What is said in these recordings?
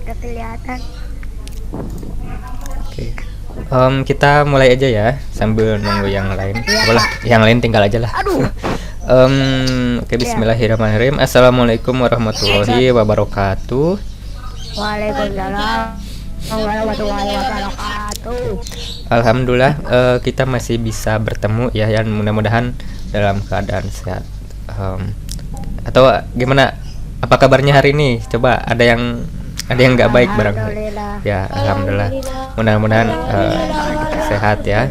udah kelihatan. Oke. Kita mulai aja ya sambil nunggu yang lain. Iya, Boleh, Pak. yang lain tinggal aja lah. Aduh. Oke, bismillahirrahmanirrahim. Assalamualaikum warahmatullahi wabarakatuh. Waalaikumsalam warahmatullahi wabarakatuh. Alhamdulillah, kita masih bisa bertemu ya, yang mudah-mudahan dalam keadaan sehat. Atau gimana? Apa kabarnya hari ini? Coba ada yang nggak baik barangkali. Alhamdulillah. Ya, alhamdulillah. Mudah-mudahan sehat ya.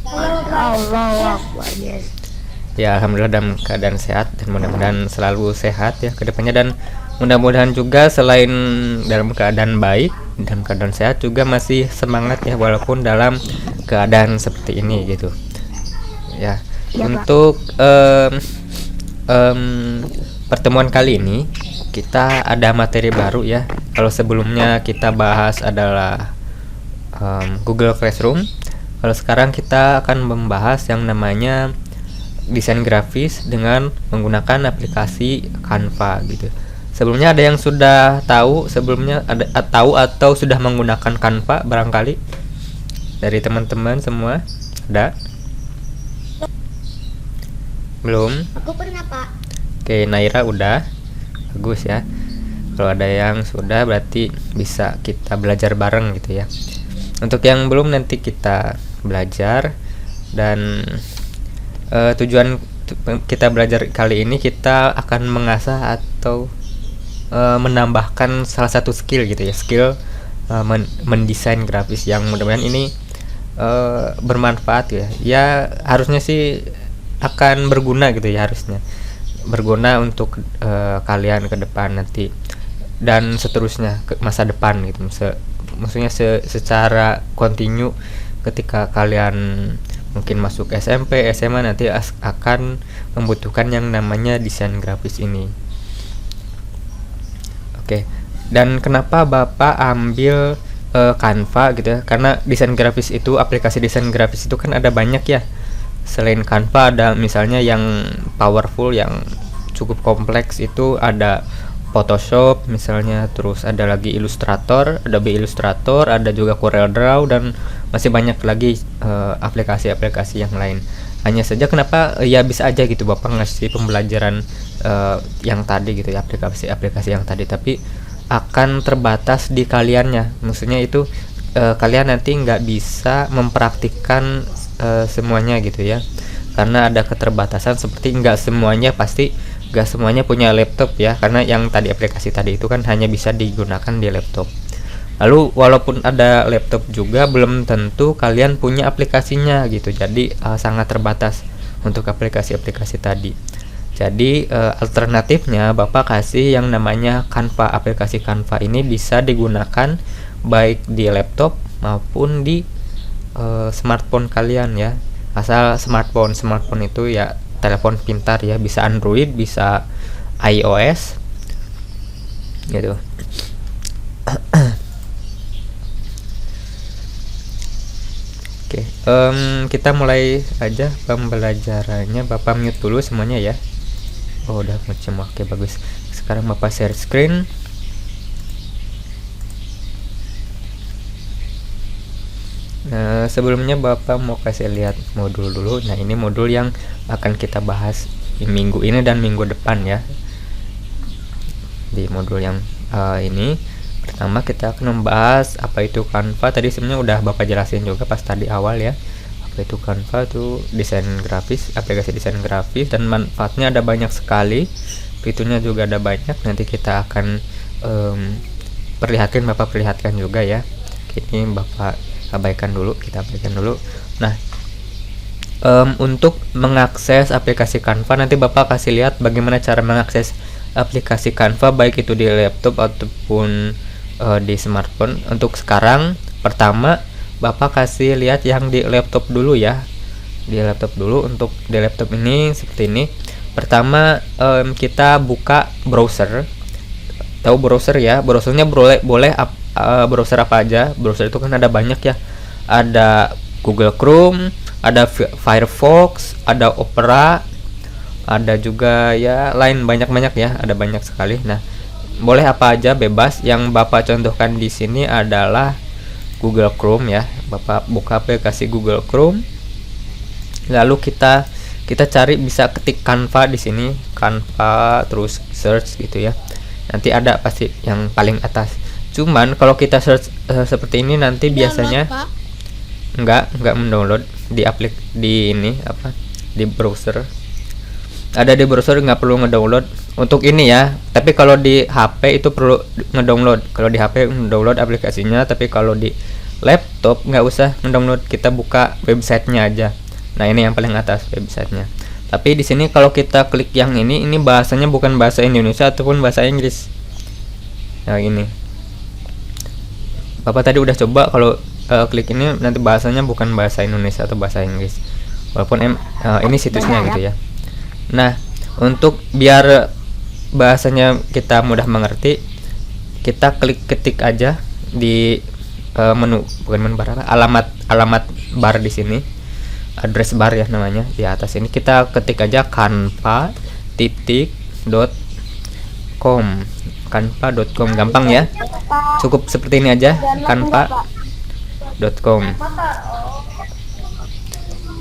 Allahu Akbar. Yes. Ya, alhamdulillah dalam keadaan sehat dan mudah-mudahan selalu sehat ya ke depannya, dan mudah-mudahan juga selain dalam keadaan baik dan keadaan sehat juga masih semangat ya walaupun dalam keadaan seperti ini gitu. Ya, Ya, Pak. untuk pertemuan kali ini kita ada materi baru ya. Kalau sebelumnya kita bahas adalah Google Classroom, kalau sekarang kita akan membahas yang namanya desain grafis dengan menggunakan aplikasi Canva gitu. Sebelumnya ada yang sudah tahu sebelumnya tahu atau sudah menggunakan Canva barangkali dari teman-teman semua? Ada? Belum? Aku pernah, Pak. Oke, Naira udah. Bagus ya. Kalau ada yang sudah berarti bisa kita belajar bareng gitu ya. Untuk yang belum nanti kita belajar, dan tujuan kita belajar kali ini kita akan mengasah atau menambahkan salah satu skill gitu ya, skill mendesain grafis yang mudah-mudahan ini bermanfaat ya. Ya harusnya sih akan berguna gitu ya, harusnya berguna untuk kalian ke depan nanti dan seterusnya ke masa depan gitu. Maksudnya secara kontinu ketika kalian mungkin masuk SMP, SMA nanti akan membutuhkan yang namanya desain grafis ini. Oke. Dan kenapa Bapak ambil Canva gitu ya? Karena desain grafis itu, aplikasi desain grafis itu kan ada banyak ya. Selain Canva ada misalnya yang powerful, yang cukup kompleks itu ada Photoshop misalnya, terus ada lagi Illustrator, Adobe Illustrator, ada juga CorelDRAW, dan masih banyak lagi aplikasi-aplikasi yang lain. Hanya saja kenapa ya bisa aja gitu Bapak ngasih pembelajaran yang tadi gitu ya, aplikasi-aplikasi yang tadi, tapi akan terbatas di kaliannya. Maksudnya itu kalian nanti nggak bisa mempraktikkan semuanya gitu ya, karena ada keterbatasan seperti nggak semuanya punya laptop ya, karena yang tadi aplikasi tadi itu kan hanya bisa digunakan di laptop. Lalu walaupun ada laptop juga belum tentu kalian punya aplikasinya gitu, jadi sangat terbatas untuk aplikasi-aplikasi tadi. Jadi alternatifnya Bapak kasih yang namanya Canva. Aplikasi Canva ini bisa digunakan baik di laptop maupun di smartphone kalian ya. Asal smartphone itu ya telepon pintar ya, bisa Android, bisa iOS gitu. Oke, kita mulai aja pembelajarannya. Bapak mute dulu semuanya ya. Oh, udah macam oke, bagus. Sekarang Bapak share screen. Nah, sebelumnya Bapak mau kasih lihat modul dulu. Nah, ini modul yang akan kita bahas di minggu ini dan minggu depan ya. Di modul yang ini pertama kita akan membahas apa itu Canva. Tadi sebenarnya udah Bapak jelasin juga pas tadi awal ya. Apa itu Canva, itu desain grafis, aplikasi desain grafis, dan manfaatnya ada banyak sekali. Fiturnya juga ada banyak. Nanti kita akan Bapak perlihatkan juga ya. Ini Bapak kita abaikan dulu. Nah, untuk mengakses aplikasi Canva nanti Bapak kasih lihat bagaimana cara mengakses aplikasi Canva baik itu di laptop ataupun di smartphone. Untuk sekarang pertama Bapak kasih lihat yang di laptop dulu ya. Di laptop dulu. Untuk di laptop ini seperti ini. Pertama kita buka browser. Tahu browser ya? Browsernya boleh browser apa aja. Browser itu kan ada banyak ya. Ada Google Chrome, ada Firefox, ada Opera, ada juga ya lain banyak ya, ada banyak sekali. Nah, boleh apa aja, bebas. Yang Bapak contohkan di sini adalah Google Chrome ya. Bapak buka aplikasi Google Chrome. Lalu kita cari, bisa ketik Canva di sini, Canva, terus search gitu ya. Nanti ada pasti yang paling atas. Cuman kalau kita search seperti ini nanti biasanya enggak mendownload di ini apa, di browser. Ada di browser, nggak perlu ngedownload untuk ini ya. Tapi kalau di HP itu perlu ngedownload. Kalau di HP ngedownload aplikasinya, tapi kalau di laptop nggak usah ngedownload, kita buka websitenya aja. Nah, ini yang paling atas websitenya. Tapi di sini kalau kita klik yang ini bahasanya bukan bahasa Indonesia ataupun bahasa Inggris. Nah, ini Bapak tadi udah coba, kalau klik ini nanti bahasanya bukan bahasa Indonesia atau bahasa Inggris. Walaupun ini situsnya gitu ya. Nah, untuk biar bahasanya kita mudah mengerti, kita ketik aja di menu, bukan menu bar, apa, alamat bar di sini, address bar ya namanya, di atas ini kita ketik aja canva.com, canva.com, gampang ya, cukup seperti ini aja, canva.com.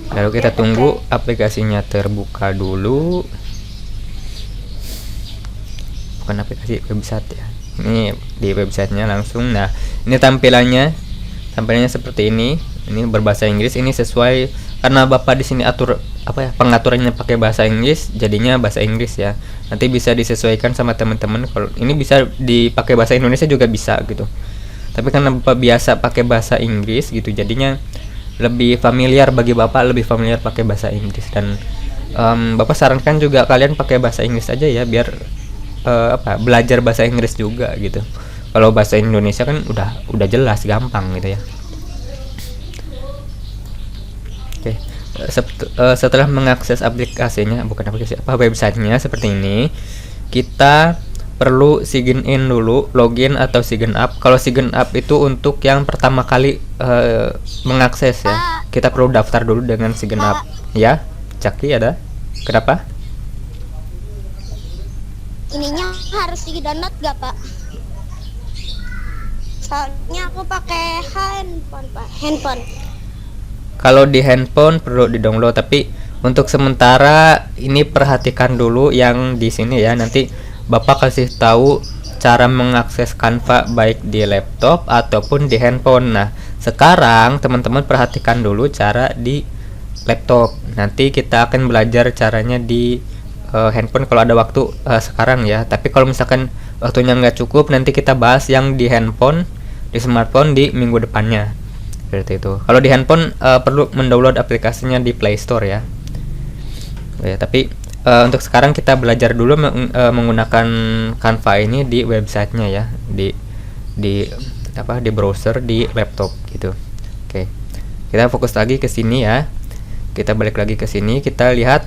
Lalu kita tunggu aplikasinya terbuka dulu. Bukan aplikasi, website ya. Ini di websitenya langsung. Nah, ini tampilannya seperti ini. Ini berbahasa Inggris. Ini sesuai karena Bapak di sini atur apa ya, pengaturannya pakai bahasa Inggris, jadinya bahasa Inggris ya. Nanti bisa disesuaikan sama teman-teman. Kalau ini bisa dipakai bahasa Indonesia juga bisa gitu. Tapi karena Bapak biasa pakai bahasa Inggris gitu, jadinya lebih familiar, bagi Bapak lebih familiar pakai bahasa Inggris. Dan Bapak sarankan juga kalian pakai bahasa Inggris aja ya, biar belajar bahasa Inggris juga gitu. Kalau bahasa Indonesia kan udah jelas, gampang gitu ya. Oke. Setelah mengakses aplikasinya, bukan aplikasi, websitenya seperti ini, kita perlu sign in dulu, login atau sign up. Kalau sign up itu untuk yang pertama kali mengakses ya. Kita perlu daftar dulu dengan sign up. Ya, Caki ada? Kenapa? Ininya harus di-download gak, Pak? Soalnya aku pakai handphone, Pak. Handphone. Kalau di handphone perlu di-download, tapi untuk sementara ini perhatikan dulu yang di sini ya. Nanti Bapak kasih tahu cara mengakses Canva baik di laptop ataupun di handphone. Nah, sekarang teman-teman perhatikan dulu cara di laptop. Nanti kita akan belajar caranya di handphone kalau ada waktu sekarang ya. Tapi kalau misalkan waktunya nggak cukup, nanti kita bahas yang di handphone, di smartphone di minggu depannya. Seperti itu. Kalau di handphone perlu mendownload aplikasinya di Play Store ya. Ya, tapi untuk sekarang kita belajar dulu menggunakan Canva ini di websitenya ya, di browser di laptop gitu. Oke, kita fokus lagi ke sini ya. Kita balik lagi ke sini, kita lihat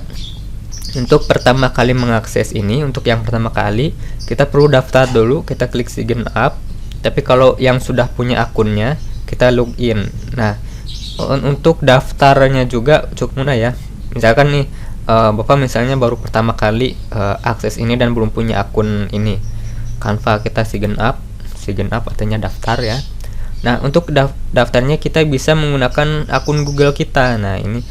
untuk pertama kali mengakses ini. Untuk yang pertama kali kita perlu daftar dulu, kita klik sign up. Tapi kalau yang sudah punya akunnya, kita login. Nah, untuk daftarnya juga cukup mudah ya. Misalkan nih Bapak misalnya baru pertama kali akses ini dan belum punya akun ini Canva, kita sign up artinya daftar ya. Nah, untuk daftarnya kita bisa menggunakan akun Google kita. Nah, ini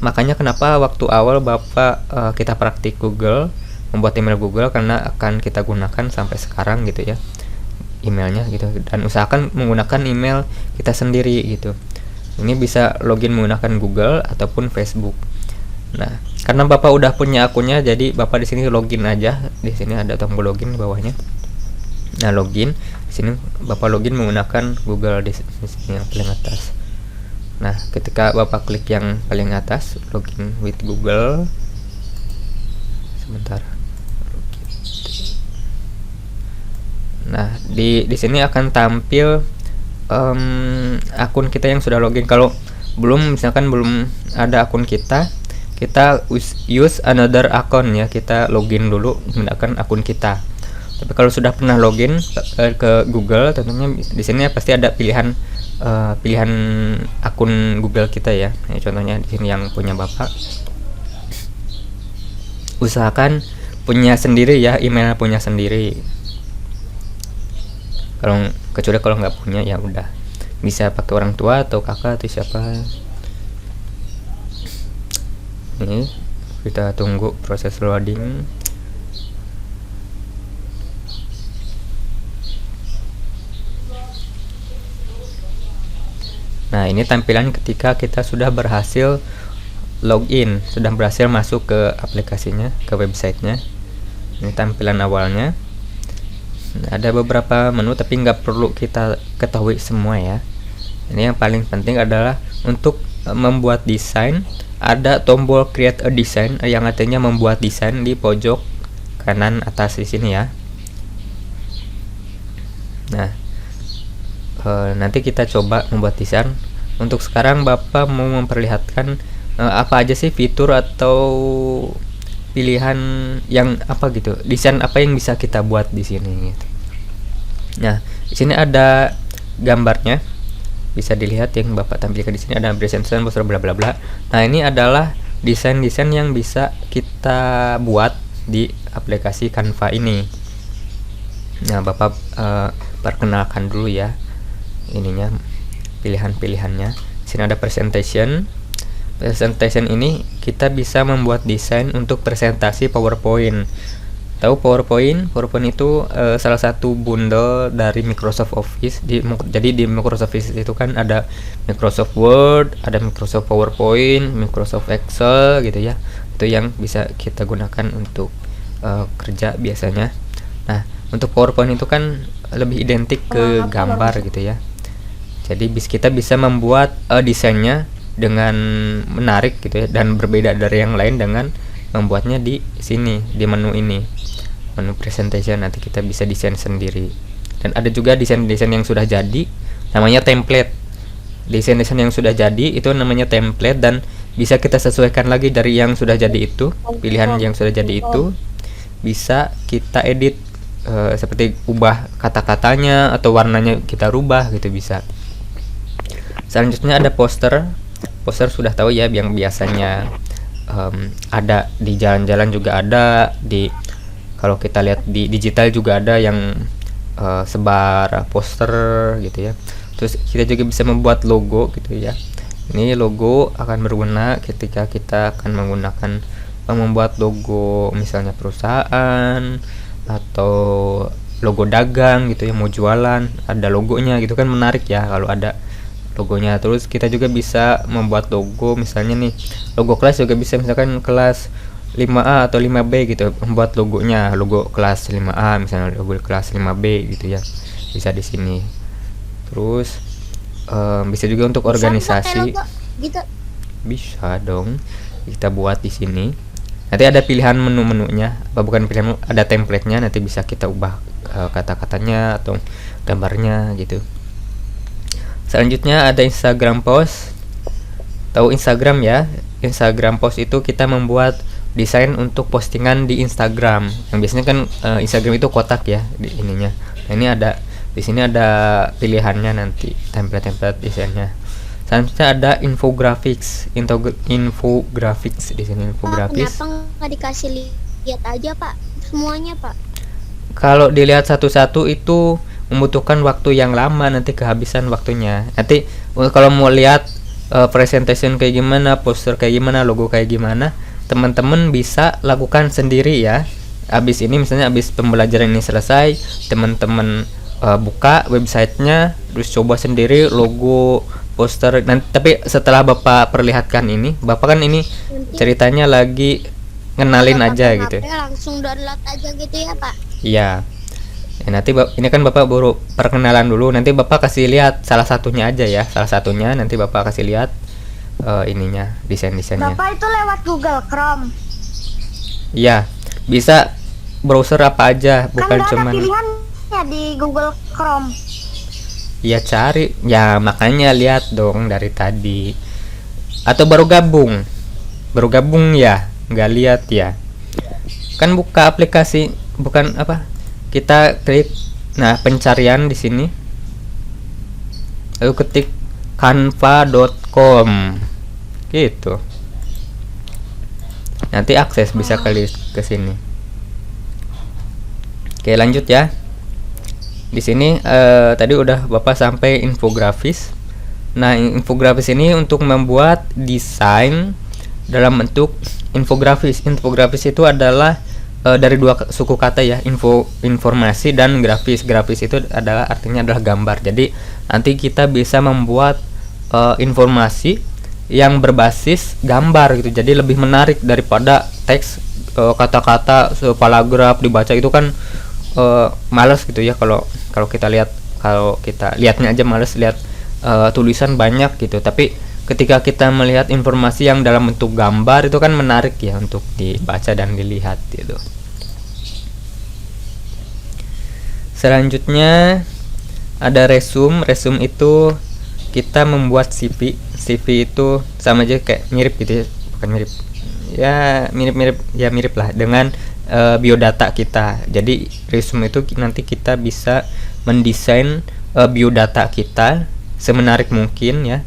makanya kenapa waktu awal Bapak kita praktik Google, membuat email Google, karena akan kita gunakan sampai sekarang gitu ya, emailnya gitu. Dan usahakan menggunakan email kita sendiri gitu. Ini bisa login menggunakan Google ataupun Facebook. Nah, karena Bapak udah punya akunnya, jadi Bapak di sini login aja. Di sini ada tombol login di bawahnya. Nah, login di sini Bapak login menggunakan Google di sini yang paling atas. Nah, ketika Bapak klik yang paling atas, login with Google. Sebentar. Nah, di sini akan tampil akun kita yang sudah login. Kalau misalkan belum ada akun kita use another account ya, kita login dulu menggunakan akun kita. Tapi kalau sudah pernah login ke Google, tentunya di sini pasti ada pilihan akun Google kita ya. Nah, contohnya di sini yang punya Bapak, usahakan punya sendiri ya, email punya sendiri. Kalau kecuali kalau nggak punya ya udah bisa pakai orang tua atau kakak atau siapa. Ini kita tunggu proses loading. Nah, ini tampilan ketika kita sudah berhasil login, sudah berhasil masuk ke aplikasinya, ke websitenya. Ini tampilan awalnya. Nah, ada beberapa menu tapi nggak perlu kita ketahui semua ya. Ini yang paling penting adalah untuk membuat desain, ada tombol create a design yang artinya membuat desain di pojok kanan atas di sini ya. Nah, nanti kita coba membuat desain. Untuk sekarang Bapak mau memperlihatkan apa aja sih fitur atau pilihan yang apa gitu, desain apa yang bisa kita buat di sini gitu. Nah, di sini ada gambarnya, bisa dilihat yang Bapak tampilkan di sini, ada presentation poster bla bla bla. Nah, ini adalah desain-desain yang bisa kita buat di aplikasi Canva ini. Nah, Bapak perkenalkan dulu ya ininya, pilihan-pilihannya. Di sini ada presentation. Presentation ini kita bisa membuat desain untuk presentasi PowerPoint. Tahu PowerPoint? PowerPoint itu salah satu bundle dari Microsoft Office. Jadi di Microsoft Office itu kan ada Microsoft Word, ada Microsoft PowerPoint, Microsoft Excel gitu ya. Itu yang bisa kita gunakan untuk kerja biasanya. Nah, untuk PowerPoint itu kan lebih identik ke gambar gitu ya. Jadi kita bisa membuat desainnya dengan menarik gitu ya, dan berbeda dari yang lain dengan membuatnya di sini, di menu ini, menu presentation. Nanti kita bisa desain sendiri. Dan ada juga desain-desain yang sudah jadi, namanya template. Desain-desain yang sudah jadi itu namanya template, dan bisa kita sesuaikan lagi dari yang sudah jadi itu. Pilihan yang sudah jadi itu bisa kita edit, seperti ubah kata-katanya atau warnanya kita rubah gitu bisa. Selanjutnya ada poster. Poster sudah tahu ya, yang biasanya ada di jalan-jalan juga ada, kalau kita lihat di digital juga ada yang sebar poster gitu ya. Terus kita juga bisa membuat logo gitu ya. Ini logo akan berguna ketika kita akan menggunakan membuat logo misalnya perusahaan atau logo dagang gitu ya, mau jualan ada logonya gitu kan, menarik ya kalau ada logonya. Terus kita juga bisa membuat logo, misalnya nih logo kelas juga bisa, misalkan kelas 5A atau 5B gitu, membuat logonya, logo kelas 5A misalnya, logo kelas 5B gitu ya, bisa di sini. Terus bisa juga untuk organisasi, gitu. bisa dong kita buat di sini. Nanti ada pilihan menu-menunya, bukan pilihan, ada template-nya, nanti bisa kita ubah kata-katanya atau gambarnya gitu. Selanjutnya ada Instagram post. Tahu Instagram ya? Instagram post itu kita membuat desain untuk postingan di Instagram. Yang biasanya kan Instagram itu kotak ya di ininya. Nah, ini ada di sini ada pilihannya nanti, template-template desainnya. Selanjutnya ada infographics. Infographics di sini, infographics. Kenapa nggak dikasih lihat aja, Pak? Semuanya, Pak. Kalau dilihat satu-satu itu membutuhkan waktu yang lama, nanti kehabisan waktunya. Nanti kalau mau lihat presentation kayak gimana, poster kayak gimana, logo kayak gimana, teman-teman bisa lakukan sendiri ya. Abis ini misalnya abis pembelajaran ini selesai, teman-teman buka websitenya, terus coba sendiri logo, poster. Nanti tapi setelah Bapak perlihatkan ini, Bapak kan ini ceritanya lagi ngenalin aja gitu. Langsung download aja gitu ya, Pak? Iya. Ya, nanti ini kan Bapak baru perkenalan dulu, nanti Bapak kasih lihat salah satunya aja ya, salah satunya nanti Bapak kasih lihat ininya, desain-desainnya. Bapak itu lewat Google Chrome. Iya, bisa browser apa aja, bukan Kan cuman ada pilihannya di Google Chrome. ya cari ya, makanya lihat dong dari tadi. Atau baru gabung ya, nggak lihat ya, kan buka aplikasi, bukan apa, kita klik, nah pencarian di sini, lalu ketik canva.com gitu, nanti akses bisa klik ke sini. Oke, lanjut ya. Di sini tadi udah Bapak sampai infografis. Nah, infografis ini untuk membuat desain dalam bentuk infografis. Infografis itu adalah dari dua suku kata ya, informasi dan grafis. Grafis itu adalah artinya adalah gambar. Jadi nanti kita bisa membuat informasi yang berbasis gambar gitu. Jadi lebih menarik daripada teks, kata-kata paragraf dibaca itu kan males gitu ya. Kalau kita lihatnya aja males, lihat tulisan banyak gitu. Tapi ketika kita melihat informasi yang dalam bentuk gambar itu kan menarik ya untuk dibaca dan dilihat gitu. Selanjutnya ada resume. Resume itu kita membuat CV. CV itu sama aja kayak mirip gitu ya, bukan mirip ya, mirip lah dengan biodata kita. Jadi resume itu nanti kita bisa mendesain biodata kita semenarik mungkin ya,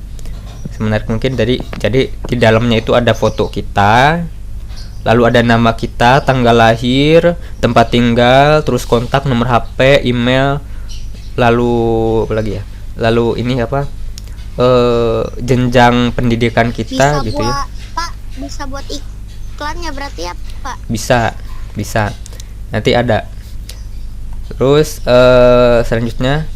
semenarik mungkin. Jadi di dalamnya itu ada foto kita, lalu ada nama kita, tanggal lahir, tempat tinggal, terus kontak, nomor HP, email, lalu apa lagi ya, lalu ini apa, jenjang pendidikan kita Bisa gitu ya. Pak, bisa buat iklannya berarti ya Pak? Bisa nanti ada. Terus selanjutnya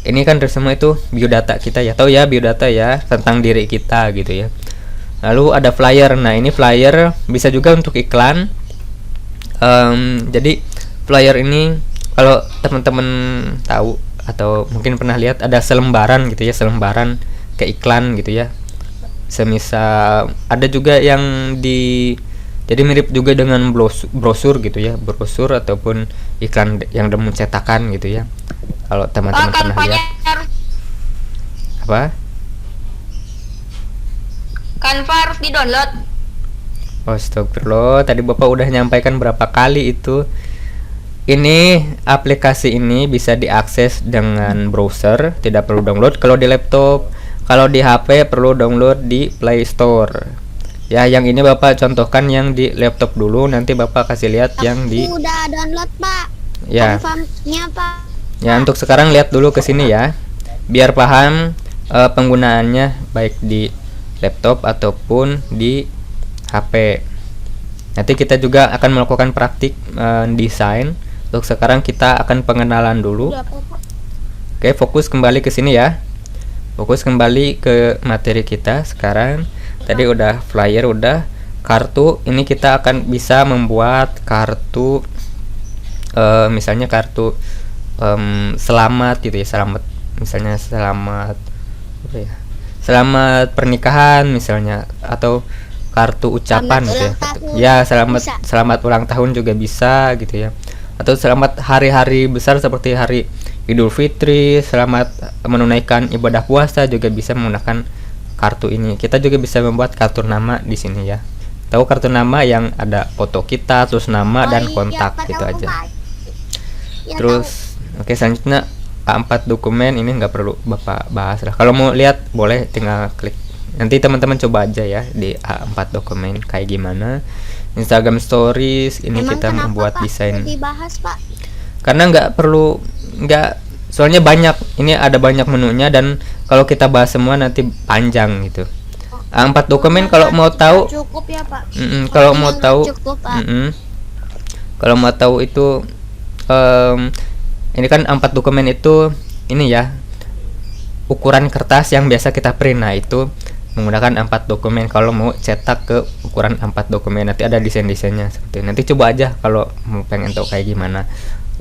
ini kan resume itu biodata kita ya, tahu ya biodata ya, tentang diri kita gitu ya. Lalu ada flyer. Nah, ini flyer bisa juga untuk iklan. Jadi flyer ini kalau teman-teman tahu atau mungkin pernah lihat, ada selembaran gitu ya, selembaran ke iklan gitu ya. Semisal ada juga yang jadi mirip juga dengan brosur gitu ya, brosur ataupun iklan yang demo cetakan gitu ya. Kalau teman-teman pernah lihat. Apa? Canva harus di-download. Astagfirullah, tadi Bapak udah nyampaikan berapa kali itu. Ini aplikasi ini bisa diakses dengan browser, tidak perlu download kalau di laptop. Kalau di HP perlu download di Play Store. Ya, yang ini Bapak contohkan yang di laptop dulu, nanti Bapak kasih lihat yang di. Udah download Pak. Ya. Confirmnya Pak. Ya, untuk sekarang lihat dulu ke sini ya, biar paham penggunaannya baik di laptop ataupun di HP. Nanti kita juga akan melakukan praktik desain. Untuk sekarang kita akan pengenalan dulu. Oke, fokus kembali ke sini ya. Fokus kembali ke materi kita sekarang. Tadi udah flyer, udah kartu. Ini kita akan bisa membuat kartu, misalnya kartu selamat gitu ya, selamat, misalnya selamat apa ya, selamat pernikahan misalnya, atau kartu ucapan gitu ya. Ya, selamat ulang tahun juga bisa gitu ya. Atau selamat hari-hari besar seperti hari Idul Fitri, selamat menunaikan ibadah puasa juga bisa menggunakan kartu ini. Kita juga bisa membuat kartu nama di sini ya. Tahu kartu nama yang ada foto kita, terus nama dan kontak gitu aja. Terus oke, selanjutnya A4 dokumen ini nggak perlu Bapak bahas lah. Kalau mau lihat boleh tinggal klik. Nanti teman-teman coba aja ya di A4 dokumen kayak gimana. Instagram Stories ini Emang kita kenapa, membuat Pak, desain. dibahas Pak? Karena soalnya banyak, ini ada banyak menunya dan kalau kita bahas semua nanti panjang gitu. A4 dokumen kalau mau tahu, Cukup ya Pak. kalau mau tahu, Cukup, Pak. kalau mau tahu itu ini kan A4 dokumen itu ini ya, ukuran kertas yang biasa kita print. Nah, itu menggunakan A4 dokumen. Kalau mau cetak ke ukuran A4 dokumen, nanti ada desain-desainnya seperti ini. Nanti coba aja kalau mau pengen tahu kayak gimana.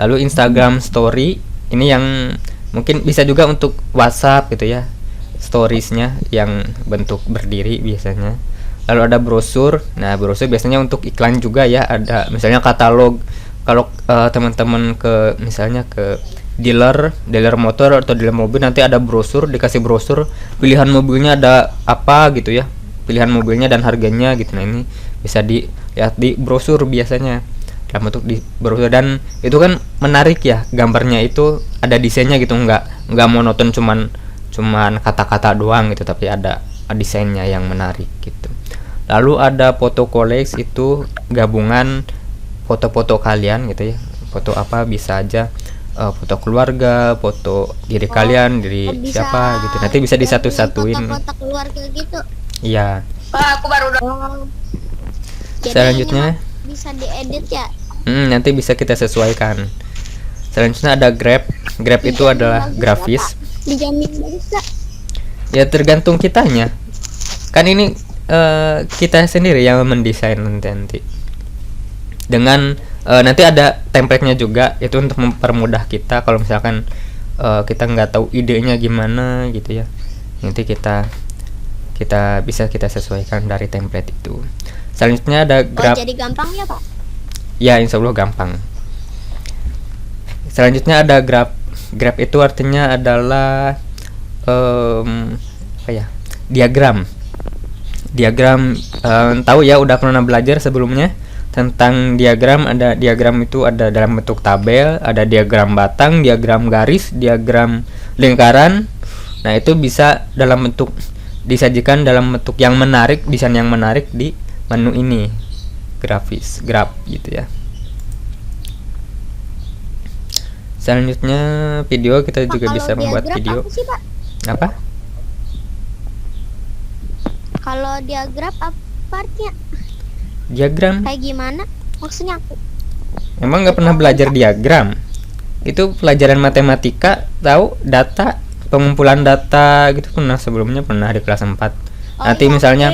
Lalu Instagram Story ini yang mungkin bisa juga untuk WhatsApp gitu ya, storiesnya yang bentuk berdiri biasanya. Lalu ada brosur. Nah, brosur biasanya untuk iklan juga ya, ada misalnya katalog. Kalau teman-teman misalnya ke dealer motor atau dealer mobil, nanti ada brosur, dikasih brosur pilihan mobilnya ada apa gitu ya, pilihan mobilnya dan harganya gitu. Nah, ini bisa dilihat di brosur biasanya dalam bentuk di brosur, dan itu kan menarik ya, gambarnya itu ada desainnya gitu, nggak monoton cuman kata-kata doang gitu, tapi ada desainnya yang menarik gitu. Lalu ada foto koleksi, itu gabungan foto-foto kalian gitu ya, foto apa bisa aja. foto keluarga, foto diri kalian, diri bisa siapa gitu. Nanti bisa disatu-satuin. Foto-foto keluarga gitu. Iya. Pak, aku baru Jadi Selanjutnya, ini mah bisa diedit ya. nanti bisa kita sesuaikan. Selanjutnya ada Grab. Grab itu Dijamin adalah bagus grafis. nggak, Pak? Dijamin bagus nggak? Ya tergantung kitanya. Kan ini kita sendiri yang mendesain nanti. Dengan nanti ada template-nya juga, itu untuk mempermudah kita kalau misalkan kita nggak tahu idenya gimana gitu ya. Nanti kita bisa kita sesuaikan dari template itu. Selanjutnya ada Grab. Oh, jadi gampang ya, Pak? Ya, insya Allah gampang. Selanjutnya ada Grab. Grab itu artinya adalah apa ya? Diagram. Tahu ya, udah pernah belajar sebelumnya tentang diagram. Ada diagram itu ada dalam bentuk tabel, ada diagram batang, diagram garis, diagram lingkaran. Nah, itu bisa dalam bentuk disajikan dalam bentuk yang menarik, desain yang menarik di menu ini. Grafis, grab gitu ya. Selanjutnya video, kita Pak, juga kalau bisa membuat diagram video. apa sih, Pak? Apa? Kalau diagram apa artinya? Diagram? Kayak gimana? Maksudnya aku Emang nggak pernah belajar diagram? Itu pelajaran matematika, tahu data, pengumpulan data gitu pernah sebelumnya, pernah di kelas 4. Nanti iya. misalnya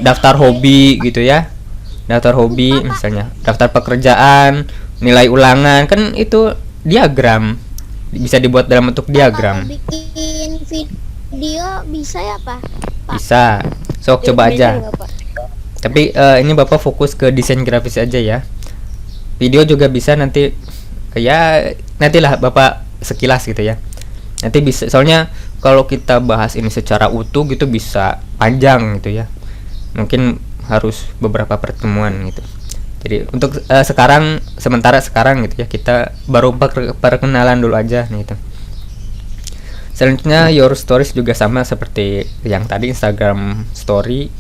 daftar hobi gitu ya. Daftar hobi misalnya, daftar pekerjaan, nilai ulangan, kan itu diagram. Bisa dibuat dalam bentuk diagram. Kalau bikin video bisa ya, Pak? Bisa. Sok coba aja. Tapi ini Bapak fokus ke desain grafis aja ya. Video juga bisa nanti, ya nantilah Bapak sekilas gitu ya. Nanti bisa, soalnya kalau kita bahas ini secara utuh gitu bisa panjang gitu ya. Mungkin harus beberapa pertemuan gitu. Jadi untuk sementara sekarang gitu ya, kita baru perkenalan dulu aja nih gitu. Selanjutnya your stories juga sama seperti yang tadi, Instagram story.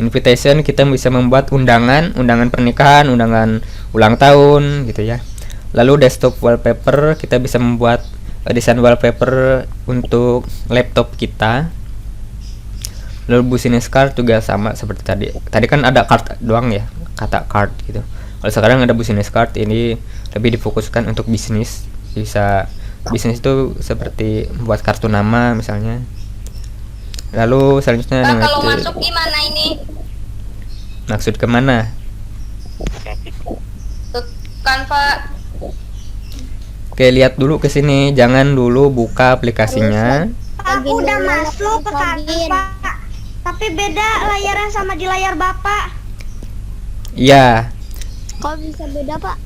Invitation, kita bisa membuat undangan pernikahan, undangan ulang tahun gitu ya. Lalu desktop wallpaper, kita bisa membuat desain wallpaper untuk laptop kita. Lalu business card juga sama seperti tadi. Tadi kan ada card doang ya, kata card gitu. Kalau sekarang ada business card, ini lebih difokuskan untuk bisnis. Bisa bisnis itu seperti membuat kartu nama misalnya. Lalu selanjutnya Pak, kalau masuk gimana ini? Maksud kemana? Ke Canva. Oke, lihat dulu ke sini, jangan dulu buka aplikasinya. Aku udah masuk ke Canva, tapi beda layarnya sama di layar Bapak. Iya, Kok bisa beda, Pak?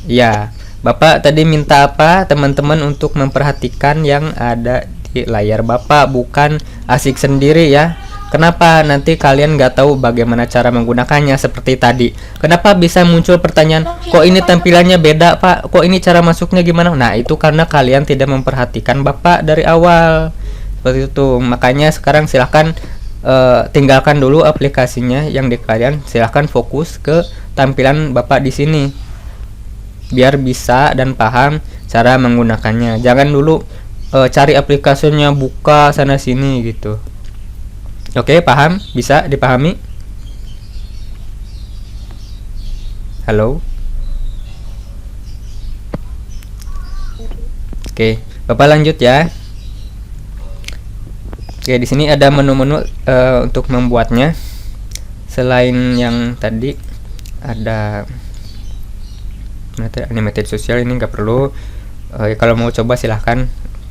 iya. Bapak tadi minta apa teman-teman untuk memperhatikan yang ada di layar Bapak, bukan asik sendiri ya. Kenapa nanti kalian nggak tahu bagaimana cara menggunakannya seperti tadi? Kenapa bisa muncul pertanyaan, kok ini tampilannya beda Pak? Kok ini cara masuknya gimana? Nah, itu karena kalian tidak memperhatikan Bapak dari awal. Seperti itu. Makanya sekarang silahkan tinggalkan dulu aplikasinya yang di kalian. Silahkan fokus ke tampilan Bapak di sini, biar bisa dan paham cara menggunakannya. Jangan dulu cari aplikasinya, buka sana sini gitu. Oke, paham? Bisa dipahami? Halo? Oke, Bapak lanjut ya. Oke, di sini ada menu-menu untuk membuatnya. Selain yang tadi ada animated sosial, ini nggak perlu. Kalau mau coba silahkan.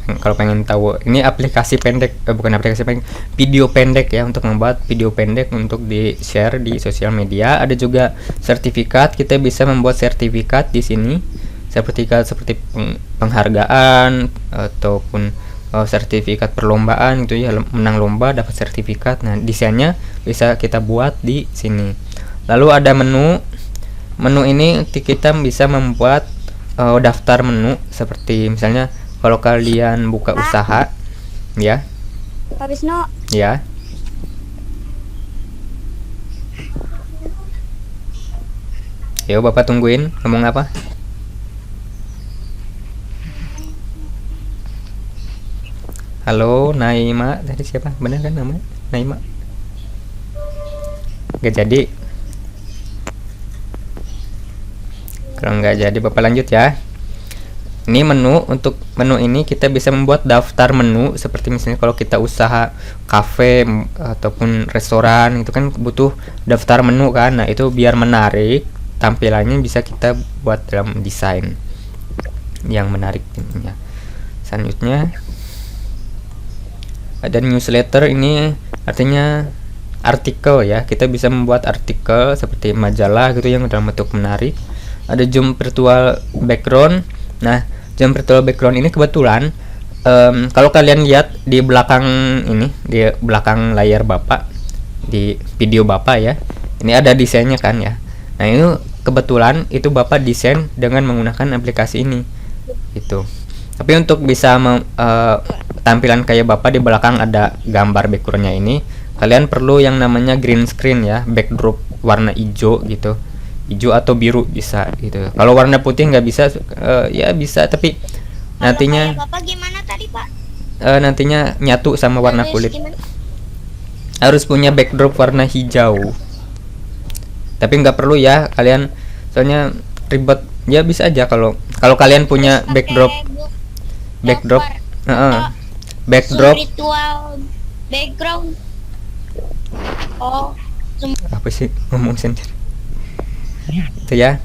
Kalau pengen tahu, ini aplikasi pendek, bukan aplikasi pendek, video pendek ya, untuk membuat video pendek untuk di share di sosial media. Ada juga sertifikat, kita bisa membuat sertifikat di sini, sertifikat seperti penghargaan ataupun sertifikat perlombaan gitu ya, menang lomba dapat sertifikat. Nah, desainnya bisa kita buat di sini. Lalu ada menu ini kita bisa membuat daftar menu, seperti misalnya kalau kalian buka usaha ya. Pak Wisnu, Ya. Yo, Bapak tungguin, ngomong apa? Halo Naima, tadi siapa? Bener kan namanya? Naima. Gak jadi. Kalau nggak jadi Bapak lanjut ya. Ini menu, untuk menu ini kita bisa membuat daftar menu seperti misalnya kalau kita usaha kafe ataupun restoran itu kan butuh daftar menu kan. Nah, itu biar menarik tampilannya bisa kita buat dalam desain yang menarik intinya. Selanjutnya ada newsletter, ini artinya artikel ya. Kita bisa membuat artikel seperti majalah gitu yang dalam bentuk menarik. Ada zoom virtual background. Nah, zoom virtual background ini kebetulan kalau kalian lihat di belakang ini, di belakang layar Bapak, di video Bapak ya, ini ada desainnya kan ya. Nah, ini kebetulan itu Bapak desain dengan menggunakan aplikasi ini gitu. Tapi untuk bisa tampilan kayak Bapak di belakang ada gambar backgroundnya ini, kalian perlu yang namanya green screen ya, backdrop warna hijau gitu, hijau atau biru bisa gitu. Kalau warna putih nggak bisa, ya bisa tapi nantinya Bapak gimana tadi Pak? nantinya nyatu sama warna kulit. Gimana? Harus punya backdrop warna hijau. Tapi nggak perlu ya kalian, soalnya ribet. Ya bisa aja kalau kalian punya Terus pakai backdrop backdrop virtual background. Oh, apa sih ngomong sendiri itu ya,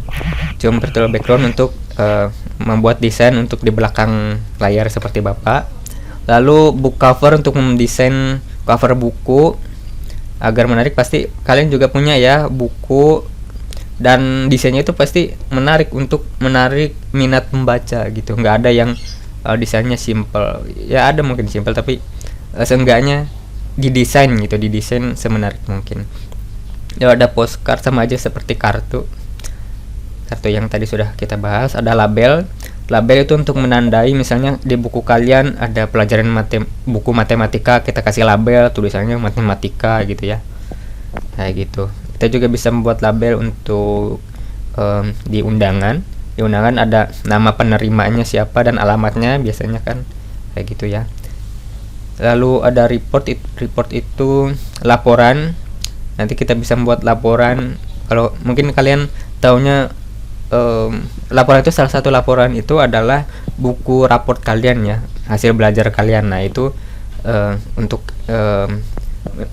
zoom virtual background untuk membuat desain untuk di belakang layar seperti Bapak. Lalu book cover untuk mendesain cover buku agar menarik. Pasti kalian juga punya ya buku, dan desainnya itu pasti menarik untuk menarik minat membaca gitu. Nggak ada yang desainnya simple ya, ada mungkin simple tapi seenggaknya didesain gitu, didesain semenarik mungkin. Ya, ada postcard sama aja seperti kartu yang tadi sudah kita bahas. Ada label itu untuk menandai, misalnya di buku kalian ada pelajaran buku matematika, kita kasih label tulisannya matematika gitu ya, kayak gitu. Kita juga bisa membuat label untuk di undangan ada nama penerimanya siapa dan alamatnya biasanya kan, kayak gitu ya. Lalu ada report itu laporan. Nanti kita bisa membuat laporan. Kalau mungkin kalian taunya laporan itu, salah satu laporan itu adalah buku raport kalian ya, hasil belajar kalian. Nah, itu untuk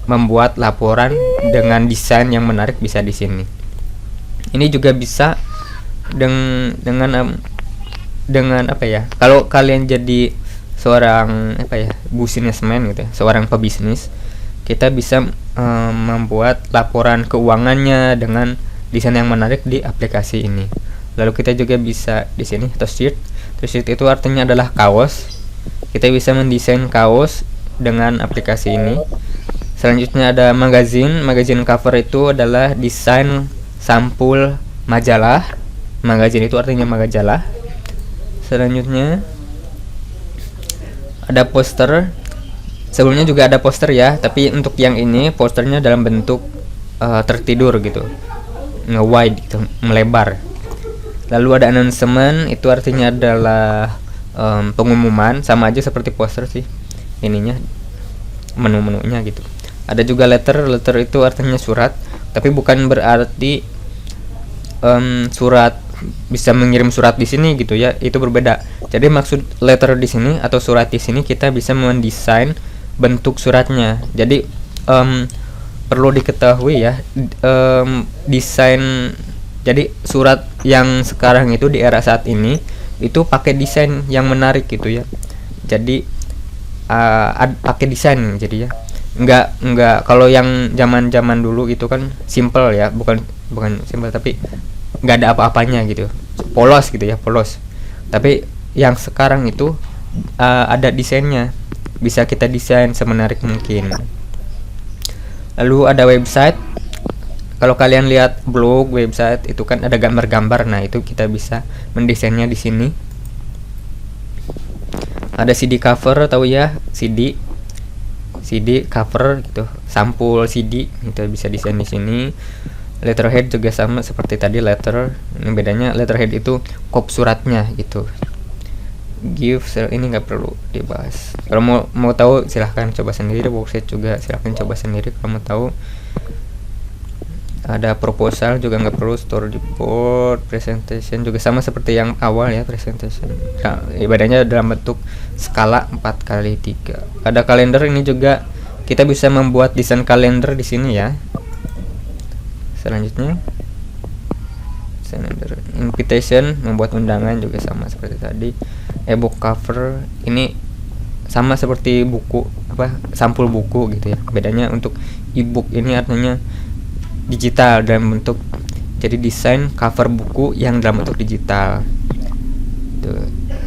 membuat laporan dengan desain yang menarik bisa di sini. Ini juga bisa dengan apa ya? Kalau kalian jadi seorang businessman gitu ya, seorang pebisnis, kita bisa membuat laporan keuangannya dengan desain yang menarik di aplikasi ini. Lalu kita juga bisa di sini t-shirt itu artinya adalah kaos. Kita bisa mendesain kaos dengan aplikasi ini. Selanjutnya ada magazine cover, itu adalah desain sampul majalah. Magazine itu artinya majalah. Selanjutnya ada poster. Sebelumnya juga ada poster ya, tapi untuk yang ini posternya dalam bentuk tertidur gitu, nge-wide gitu, melebar. Lalu ada announcement, itu artinya adalah pengumuman, sama aja seperti poster sih ininya, menu-menunya gitu. Ada juga letter itu artinya surat, tapi bukan berarti surat bisa mengirim surat di sini gitu ya, itu berbeda. Jadi maksud letter di sini atau surat di sini, kita bisa mendesain bentuk suratnya. Jadi perlu diketahui ya, desain, jadi surat yang sekarang itu di era saat ini itu pakai desain yang menarik gitu ya. Jadi pakai desain, jadi ya nggak kalau yang zaman dulu itu kan simple ya, bukan simple tapi nggak ada apa-apanya gitu, polos gitu ya, polos. Tapi yang sekarang itu ada desainnya, bisa kita desain semenarik mungkin. Lalu ada website. Kalau kalian lihat blog, website itu kan ada gambar-gambar. Nah, itu kita bisa mendesainnya di sini. Ada CD cover, tahu ya, CD cover gitu, sampul CD itu bisa desain di sini. Letterhead juga sama seperti tadi letter. Ini bedanya letterhead itu kop suratnya gitu. give ini nggak perlu dibahas. Kalau mau tahu silahkan coba sendiri. Worksheet juga silahkan coba sendiri kalau mau tahu. Ada proposal juga nggak perlu. Storyboard, presentation juga sama seperti yang awal ya, presentation. Nah, ibadahnya dalam bentuk skala 4x3. Ada kalender, ini juga kita bisa membuat desain kalender di sini ya. Selanjutnya kalender invitation, membuat undangan juga sama seperti tadi. Ebook cover ini sama seperti buku sampul buku gitu ya. Bedanya untuk ebook ini artinya digital dalam bentuk, jadi desain cover buku yang dalam bentuk digital.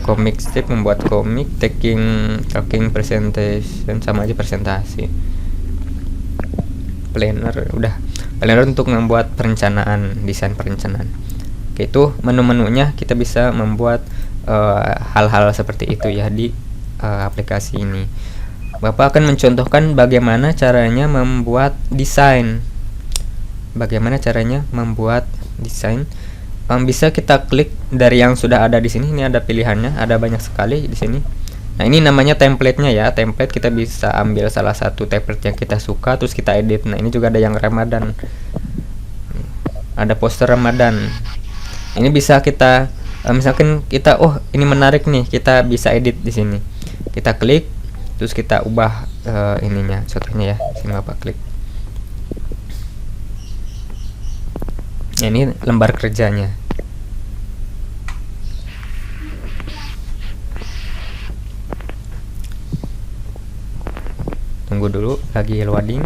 Comic strip, membuat komik. Talking presentation sama aja presentasi. Planner udah, planner untuk membuat perencanaan, desain perencanaan. Oke, itu menu-menunya kita bisa membuat hal-hal seperti itu ya di aplikasi ini. Bapak akan mencontohkan bagaimana caranya membuat desain. Bisa kita klik dari yang sudah ada di sini. Ini ada pilihannya, ada banyak sekali di sini. Nah, ini namanya template-nya ya. Template kita bisa ambil salah satu template yang kita suka terus kita edit. Nah, ini juga ada yang Ramadan. Ada poster Ramadan. Ini bisa kita misalkan kita ini menarik nih, kita bisa edit di sini. Kita klik terus kita ubah ininya. Contohnya ya, sini Bapak klik. Ini lembar kerjanya. Tunggu dulu, lagi loading.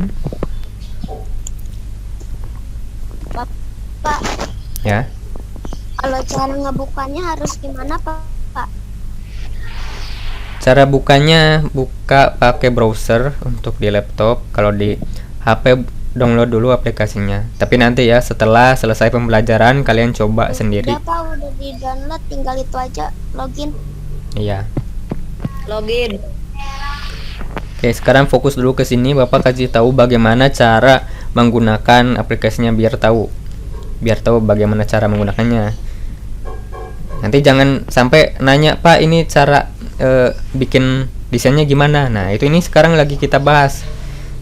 Bapak, Ya. kalau cara ngebukanya harus gimana, Pak? Cara bukanya, buka pakai browser untuk di laptop. Kalau di HP download dulu aplikasinya. Tapi nanti ya setelah selesai pembelajaran kalian coba sendiri. Udah Pak, udah di download, tinggal itu aja login. Iya. Login. Oke, sekarang fokus dulu ke sini. Bapak kasih tahu bagaimana cara menggunakan aplikasinya biar tahu bagaimana cara menggunakannya. Nanti jangan sampai nanya, Pak ini cara bikin desainnya gimana. Nah, ini sekarang lagi kita bahas.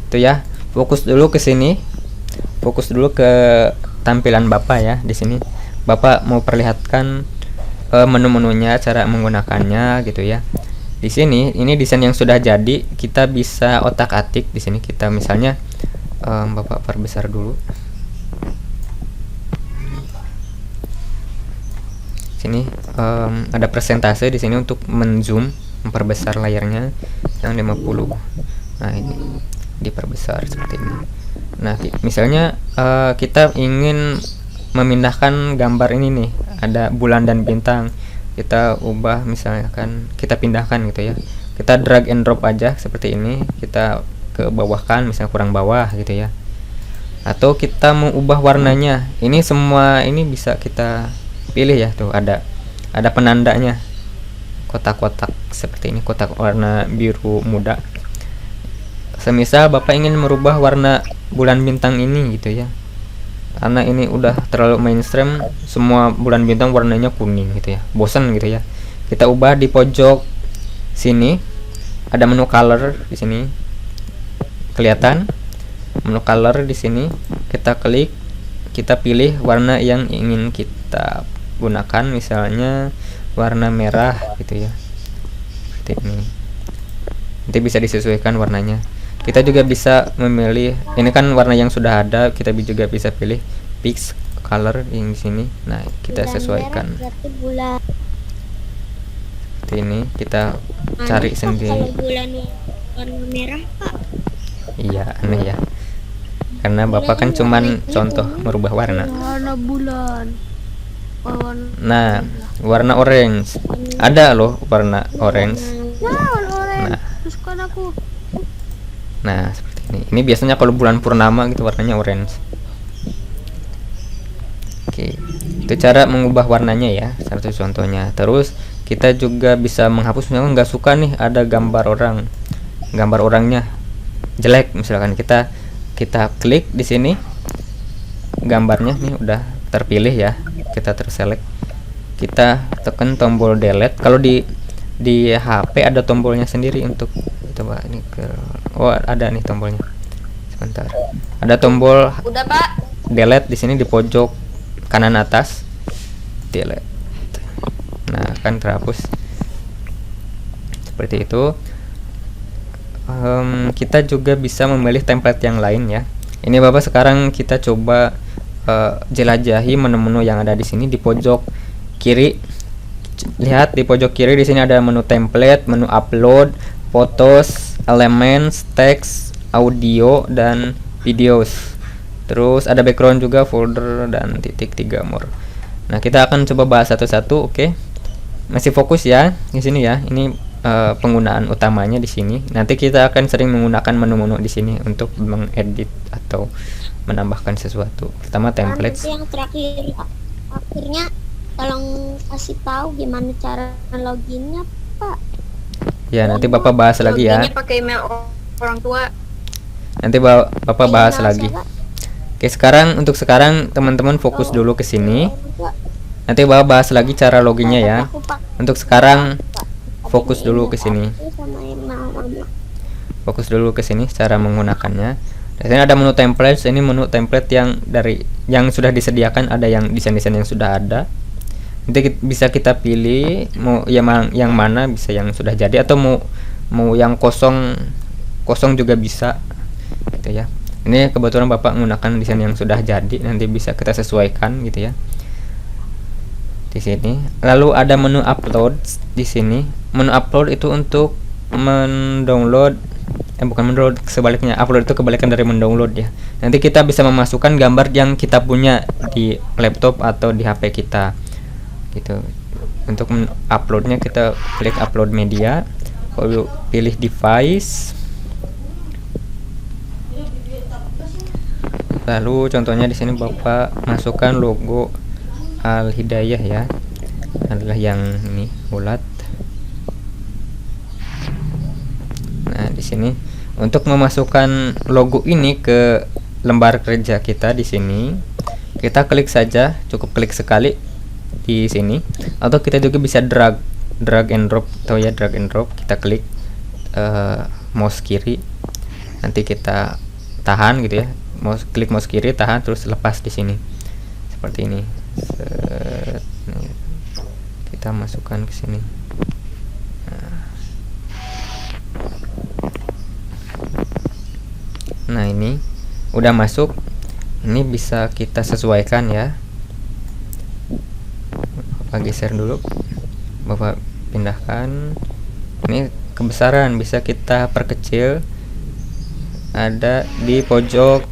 Itu ya. Fokus dulu ke sini. Fokus dulu ke tampilan Bapak ya di sini. Bapak mau perlihatkan menu-menunya, cara menggunakannya gitu ya. Di sini ini desain yang sudah jadi, kita bisa otak-atik di sini. Kita misalnya Bapak perbesar dulu. Sini ada presentase di sini untuk menzoom, memperbesar layarnya yang 50. Nah, ini diperbesar seperti ini. Nah, misalnya kita ingin memindahkan gambar ini nih, ada bulan dan bintang, kita ubah, misalkan kita pindahkan gitu ya, kita drag and drop aja seperti ini, kita ke bawahkan, misalnya kurang bawah gitu ya, atau kita mau ubah warnanya. Ini semua ini bisa kita pilih ya, tuh ada penandanya, kotak-kotak seperti ini, kotak warna biru muda. Semisal Bapak ingin merubah warna bulan bintang ini gitu ya, karena ini udah terlalu mainstream, semua bulan bintang warnanya kuning gitu ya, bosan gitu ya. Kita ubah di pojok sini, ada menu color di sini, kelihatan menu color di sini. Kita klik, kita pilih warna yang ingin kita gunakan, misalnya warna merah gitu ya, seperti ini. Nanti bisa disesuaikan warnanya. Kita juga bisa memilih, ini kan warna yang sudah ada, kita juga bisa pilih fix color yang di sini. Nah, kita sesuaikan. Seperti ini, kita cari sendiri. Kalau bulan warna merah, Pak. Iya, aneh ya. Karena Bapak kan cuman contoh merubah warna. Warna bulan. Nah, warna orange. Ada loh warna orange. Nah, nah seperti ini. Ini biasanya kalau bulan purnama gitu warnanya orange. Oke, itu cara mengubah warnanya ya, satu contohnya. Terus kita juga bisa menghapus, misalnya nggak suka nih ada gambar orangnya jelek, misalkan kita klik di sini, gambarnya nih udah terpilih ya, kita terselect, kita tekan tombol delete. Kalau di di HP ada tombolnya sendiri untuk coba ini ke, oh ada nih tombolnya. Sebentar. Ada tombol Udah, Pak. delete di sini di pojok kanan atas. Delete. Nah, kan terhapus. Seperti itu. Kita juga bisa memilih template yang lain ya. Ini Bapak sekarang kita coba jelajahi menu-menu yang ada di sini di pojok kiri. Lihat di pojok kiri di sini ada menu template, menu upload, photos, elements, text, audio dan videos. Terus ada background juga, folder dan titik 3 more. Nah, kita akan coba bahas satu-satu, oke. Masih fokus ya di sini ya. Ini penggunaan utamanya di sini. Nanti kita akan sering menggunakan menu-menu di sini untuk mengedit atau menambahkan sesuatu. Pertama templates. Nanti yang terakhir, akhirnya tolong kasih tahu gimana cara loginnya, Pak. Ya, nanti Bapak bahas lagi ya. Loginnya pakai email orang tua. Nanti Bapak bahas lagi. Oke, sekarang untuk sekarang teman-teman fokus dulu ke sini. Nanti Bapak bahas lagi cara loginnya ya. Untuk sekarang fokus dulu ke sini. Fokus dulu ke sini cara menggunakannya. Di sini ada menu template. Ini menu template yang dari yang sudah disediakan, ada yang desain-desain yang sudah ada. Nanti bisa kita pilih mau yang mana, bisa yang sudah jadi atau mau yang kosong juga bisa gitu ya. Ini kebetulan Bapak menggunakan desain yang sudah jadi, nanti bisa kita sesuaikan gitu ya. Di sini. Lalu ada menu upload di sini. Menu upload itu untuk mendownload bukan mendownload, sebaliknya upload itu kebalikan dari mendownload ya. Nanti kita bisa memasukkan gambar yang kita punya di laptop atau di HP kita gitu. Untuk uploadnya kita klik upload media, lalu pilih device, lalu contohnya di sini Bapak masukkan logo Al Hidayah ya, adalah yang ini bulat. Nah, di sini untuk memasukkan logo ini ke lembar kerja kita, di sini kita klik saja, cukup klik sekali di sini, atau kita juga bisa drag and drop, atau ya drag and drop. Kita klik mouse kiri, nanti kita tahan gitu ya, klik mouse kiri, tahan, terus lepas di sini seperti ini. Kita masukkan ke sini. Nah, ini udah masuk. Ini bisa kita sesuaikan ya. Bapak geser dulu, Bapak pindahkan. Ini kebesaran bisa kita perkecil. Ada di pojok,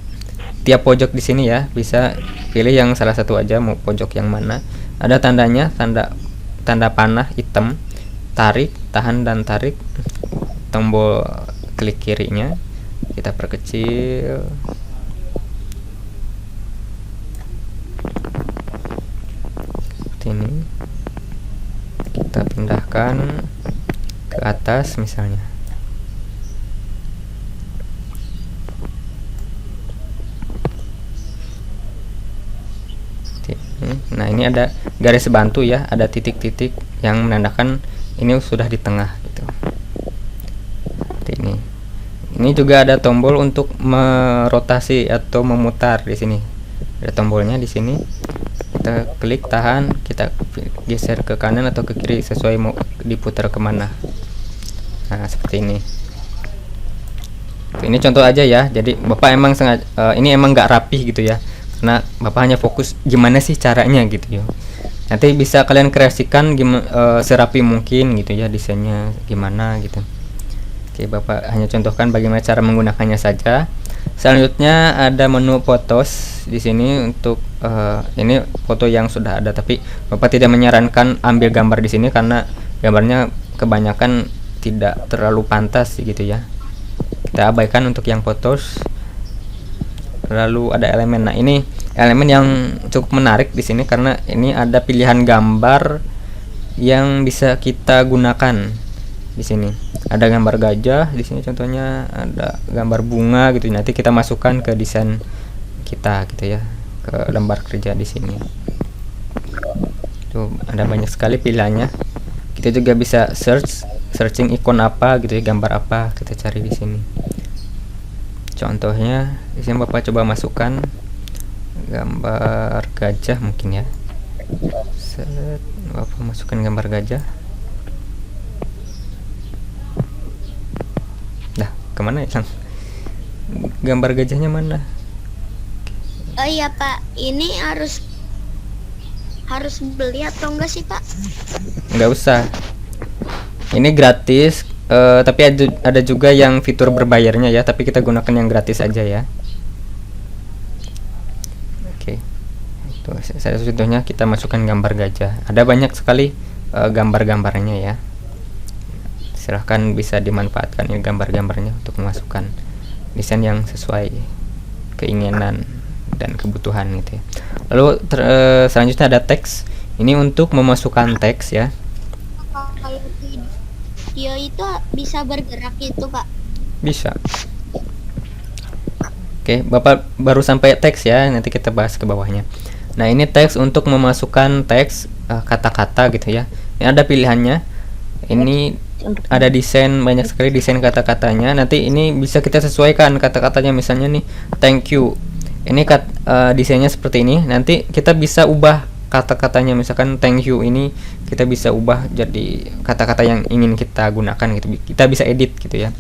tiap pojok di sini ya. Bisa pilih yang salah satu aja, mau pojok yang mana. Ada tandanya, tanda panah hitam, tarik, tahan dan tarik. Tombol klik kirinya kita perkecil. Ini kita pindahkan ke atas misalnya. Nah, ini ada garis bantu ya, ada titik-titik yang menandakan ini sudah di tengah gitu. Seperti ini. Ini juga ada tombol untuk merotasi atau memutar di sini. Ada tombolnya di sini. Kita klik, tahan, kita geser ke kanan atau ke kiri sesuai mau diputar kemana. Nah, seperti ini. Ini contoh aja ya. Jadi Bapak emang sengaja ini emang nggak rapi gitu ya, karena Bapak hanya fokus gimana sih caranya gitu ya. Nanti bisa kalian kreasikan serapi mungkin gitu ya, desainnya gimana gitu. Oke, Bapak hanya contohkan bagaimana cara menggunakannya saja. Selanjutnya ada menu photos di sini untuk ini foto yang sudah ada, tapi Bapak tidak menyarankan ambil gambar di sini karena gambarnya kebanyakan tidak terlalu pantas gitu ya. Kita abaikan untuk yang photos. Lalu ada elemen. Nah, ini elemen yang cukup menarik di sini karena ini ada pilihan gambar yang bisa kita gunakan di sini. Ada gambar gajah di sini contohnya, ada gambar bunga gitu. Nanti kita masukkan ke desain kita gitu ya, ke lembar kerja di sini. Tuh ada banyak sekali pilihannya. Kita juga bisa searching ikon apa gitu ya, gambar apa kita cari di sini. Contohnya di sini Bapak coba masukkan gambar gajah mungkin ya. Set, Bapak masukkan gambar gajah. Dah, kemana ya? Gambar gajahnya mana? Oh iya Pak, ini harus beli atau enggak sih Pak? Nggak usah. Ini gratis, tapi ada juga yang fitur berbayarnya ya, tapi kita gunakan yang gratis aja ya. Oke. Tuh, saya contohnya kita masukkan gambar gajah. Ada banyak sekali gambar-gambarnya ya. Silahkan bisa dimanfaatkan ini gambar-gambarnya untuk memasukkan desain yang sesuai keinginan dan kebutuhan gitu ya. Lalu selanjutnya ada teks. Ini untuk memasukkan teks ya. Kalau video itu bisa bergerak gitu Pak? Bisa. Oke, Bapak baru sampai teks ya, nanti kita bahas ke bawahnya. Nah, ini teks untuk memasukkan teks kata-kata gitu ya. Ini ada pilihannya. Ini ada desain, banyak sekali desain kata-katanya. Nanti ini bisa kita sesuaikan kata-katanya, misalnya nih thank you. Ini desainnya seperti ini. Nanti kita bisa ubah kata-katanya, misalkan thank you ini kita bisa ubah jadi kata-kata yang ingin kita gunakan gitu. Kita bisa edit gitu ya.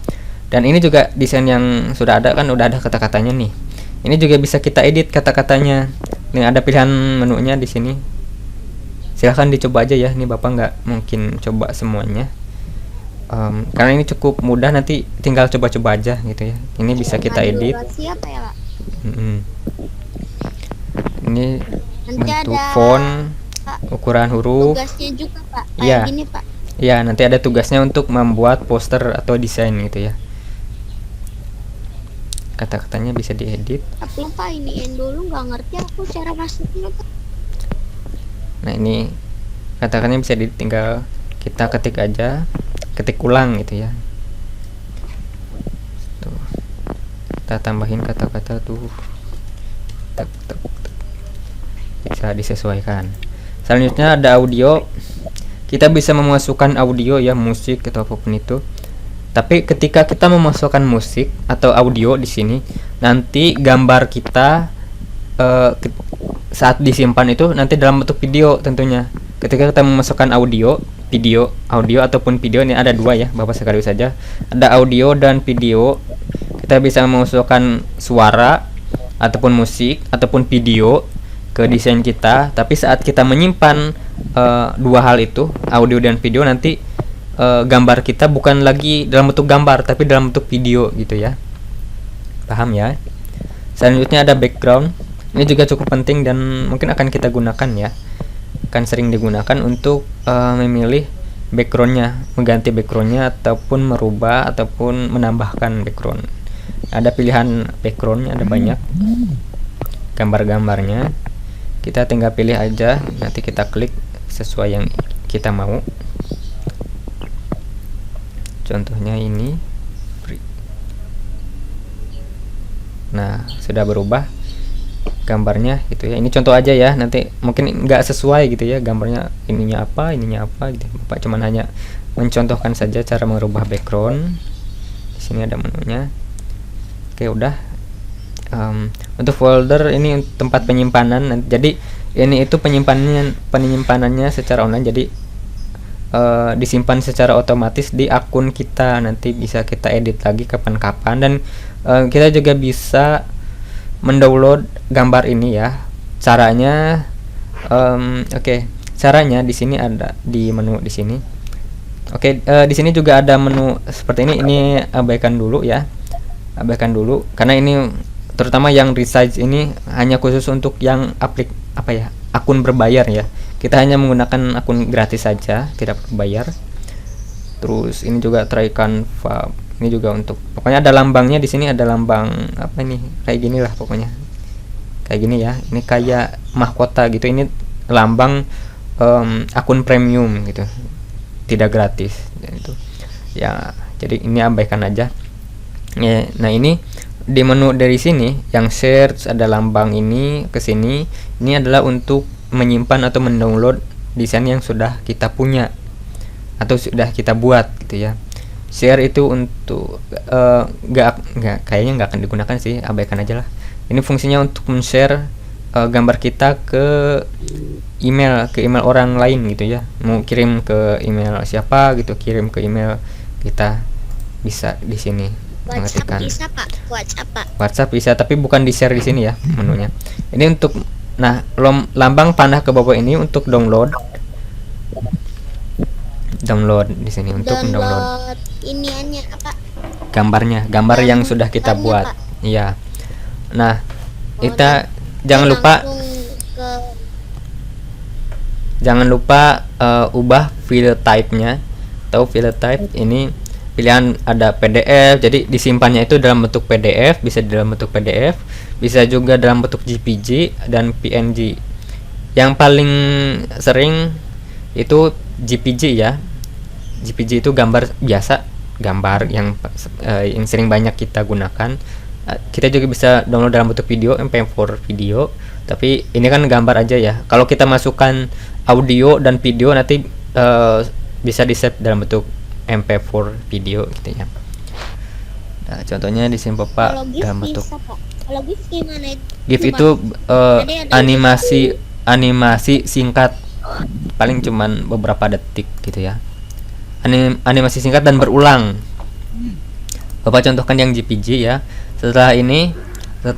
Dan ini juga desain yang sudah ada, kan udah ada kata-katanya nih. Ini juga bisa kita edit kata-katanya. Nih ada pilihan menunya di sini. Silahkan dicoba aja ya. Ini Bapak nggak mungkin coba semuanya. Karena ini cukup mudah, nanti tinggal coba-coba aja gitu ya. Ini bisa kita edit. Siapa ya Pak? Ini Nanti bentuk ada font, ukuran huruf. tugasnya juga Pak. Iya. Kayak gini Pak. Ya, nanti ada tugasnya untuk membuat poster atau desain gitu ya. Kata-katanya bisa diedit. Tapi Pak iniin dulu, nggak ngerti aku cara masuknya Pak. Nah, ini kata-katanya bisa tinggal kita ketik aja, ketik ulang gitu ya. Tuh. Kita tambahin kata-kata tuh. Tek, tek, tek. Bisa disesuaikan. Selanjutnya ada audio. Kita bisa memasukkan audio ya, musik atau apapun itu. Tapi ketika kita memasukkan musik atau audio di sini, nanti gambar kita saat disimpan itu nanti dalam bentuk video tentunya. Ketika kita memasukkan audio ataupun video, ini ada dua ya, Bapak sekaligus saja. Ada audio dan video. Kita bisa memasukkan suara ataupun musik ataupun video ke desain kita. Tapi saat kita menyimpan dua hal itu, audio dan video, nanti gambar kita bukan lagi dalam bentuk gambar tapi dalam bentuk video gitu ya. Paham ya? Selanjutnya ada background. Ini juga cukup penting dan mungkin akan kita gunakan ya. Akan sering digunakan untuk memilih backgroundnya, mengganti backgroundnya ataupun merubah ataupun menambahkan background. Ada pilihan backgroundnya, ada banyak gambar-gambarnya. Kita tinggal pilih aja, nanti kita klik sesuai yang kita mau. Contohnya ini. Nah, sudah berubah gambarnya gitu ya. Ini contoh aja ya, nanti mungkin nggak sesuai gitu ya gambarnya, ininya apa gitu. Bapak cuman hanya mencontohkan saja cara merubah background. Di sini ada menunya. Oke, udah. Untuk folder ini tempat penyimpanan. Jadi ini itu penyimpanannya secara online. Jadi disimpan secara otomatis di akun kita, nanti bisa kita edit lagi kapan-kapan. Dan kita juga bisa mendownload gambar ini ya. Caranya caranya di sini ada di menu di sini. Di sini juga ada menu seperti ini. Ini abaikan dulu ya. Abaikan dulu karena ini terutama yang resize ini hanya khusus untuk yang akun berbayar ya. Kita hanya menggunakan akun gratis saja, tidak berbayar. Terus ini juga try Canva. Ini juga untuk, pokoknya ada lambangnya di sini, ada lambang apa ini? Kayak gini lah pokoknya. Kayak gini ya. Ini kayak mahkota gitu. Ini lambang akun premium gitu. Tidak gratis dan itu. Ya, jadi ini abaikan aja. Ya, nah ini di menu dari sini yang search ada lambang ini ke sini. Ini adalah untuk menyimpan atau mendownload desain yang sudah kita punya atau sudah kita buat gitu ya. Share itu untuk nggak kayaknya nggak akan digunakan sih, abaikan aja lah. Ini fungsinya untuk men-share gambar kita ke email orang lain gitu ya. Mau kirim ke email siapa gitu, kirim ke email kita bisa di sini. WhatsApp mengetikkan bisa Pak, WhatsApp Pak. WhatsApp bisa, tapi bukan di share di sini ya menunya. Ini untuk lambang panah ke bawah ini untuk download di sini untuk mendownload Download iniannya apa? gambar yang sudah kita Gambarnya, buat. Pak. Iya. Nah, Oh, kita dan jangan lupa langsung ubah file type-nya. Tahu file type ini pilihan ada PDF, jadi disimpannya itu dalam bentuk PDF, bisa dalam bentuk PDF, bisa juga dalam bentuk JPG dan PNG. Yang paling sering itu JPG ya. JPG itu gambar biasa, gambar yang sering banyak kita gunakan. Kita juga bisa download dalam bentuk video, MP4 video, tapi ini kan gambar aja ya. Kalau kita masukkan audio dan video nanti bisa di save dalam bentuk MP4 video gitu ya. Nah, contohnya di sini Bapak kalau GIF dalam bentuk bisa Pak. Kalau GIF gimana itu? GIF Pak? itu Ada animasi singkat, paling cuman beberapa detik gitu ya. Animasi singkat dan berulang. Bapak contohkan yang JPG ya. Setelah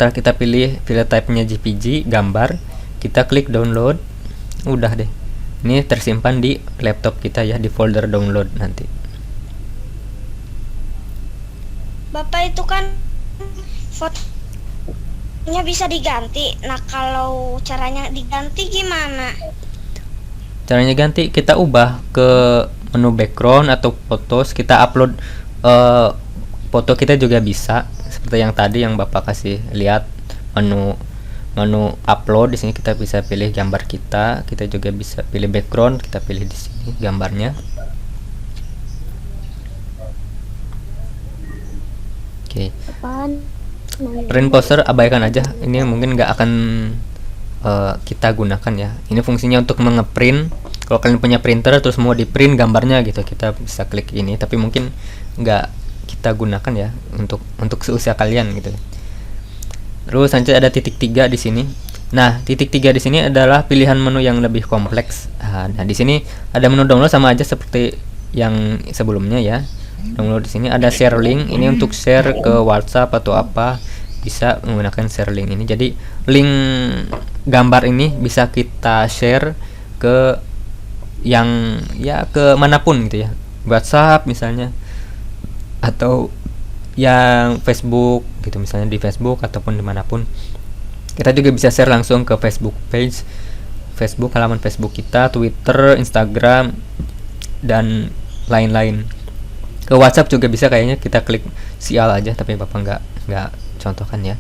kita pilih file type-nya JPG gambar, kita klik download, udah deh. Ini tersimpan di laptop kita ya, di folder download nanti. Bapak itu kan fotonya bisa diganti. Nah, kalau caranya diganti gimana? Caranya ganti, kita ubah ke menu background atau fotos, kita upload foto kita juga bisa, seperti yang tadi yang Bapak kasih lihat, menu upload. Di sini kita bisa pilih gambar kita juga bisa pilih background, kita pilih di sini gambarnya. Oke. Apaan? Print poster abaikan aja, ini mungkin nggak akan kita gunakan ya. Ini fungsinya untuk mengeprint. Kalau kalian punya printer terus mau di print gambarnya gitu, kita bisa klik ini, tapi mungkin nggak kita gunakan ya untuk seusia kalian gitu. Terus nanti ada titik 3 di sini. Nah, titik 3 di sini adalah pilihan menu yang lebih kompleks. Nah, di sini ada menu download sama aja seperti yang sebelumnya ya. Download di sini ada share link, ini untuk share ke WhatsApp atau apa, bisa menggunakan share link ini. Jadi link gambar ini bisa kita share ke yang ya ke manapun gitu ya, WhatsApp misalnya, atau yang Facebook gitu, misalnya di Facebook ataupun dimanapun. Kita juga bisa share langsung ke Facebook page, halaman Facebook kita, Twitter, Instagram, dan lain-lain. Ke WhatsApp juga bisa, kayaknya kita klik sial aja, tapi Bapak nggak contohkan ya.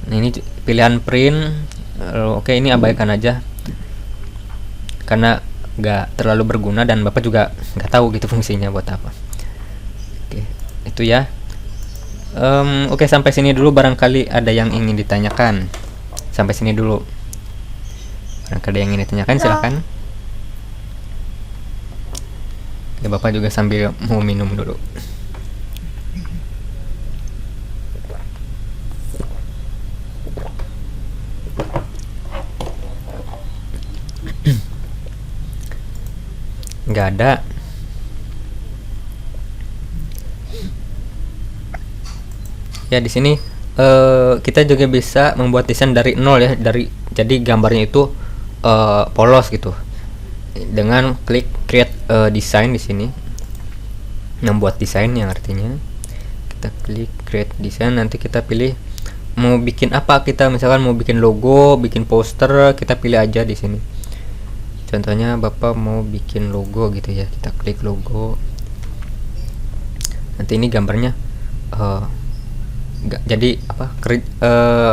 Nah, ini pilihan print. Oke, ini abaikan aja karena nggak terlalu berguna dan Bapak juga nggak tahu gitu fungsinya buat apa. Oke, itu ya. Oke, sampai sini dulu, barangkali ada yang ingin ditanyakan. Sampai sini dulu, barangkali ada yang ingin ditanyakan, silakan. Ya, Bapak juga sambil mau minum dulu. Nggak ada. Ya, di sini kita juga bisa membuat desain dari nol ya, jadi gambarnya itu polos gitu. Dengan klik create design di sini, membuat desain yang artinya kita klik create design, nanti kita pilih mau bikin apa, kita misalkan mau bikin logo, bikin poster, kita pilih aja di sini. Contohnya Bapak mau bikin logo gitu ya, kita klik logo. Nanti ini gambarnya jadi apa,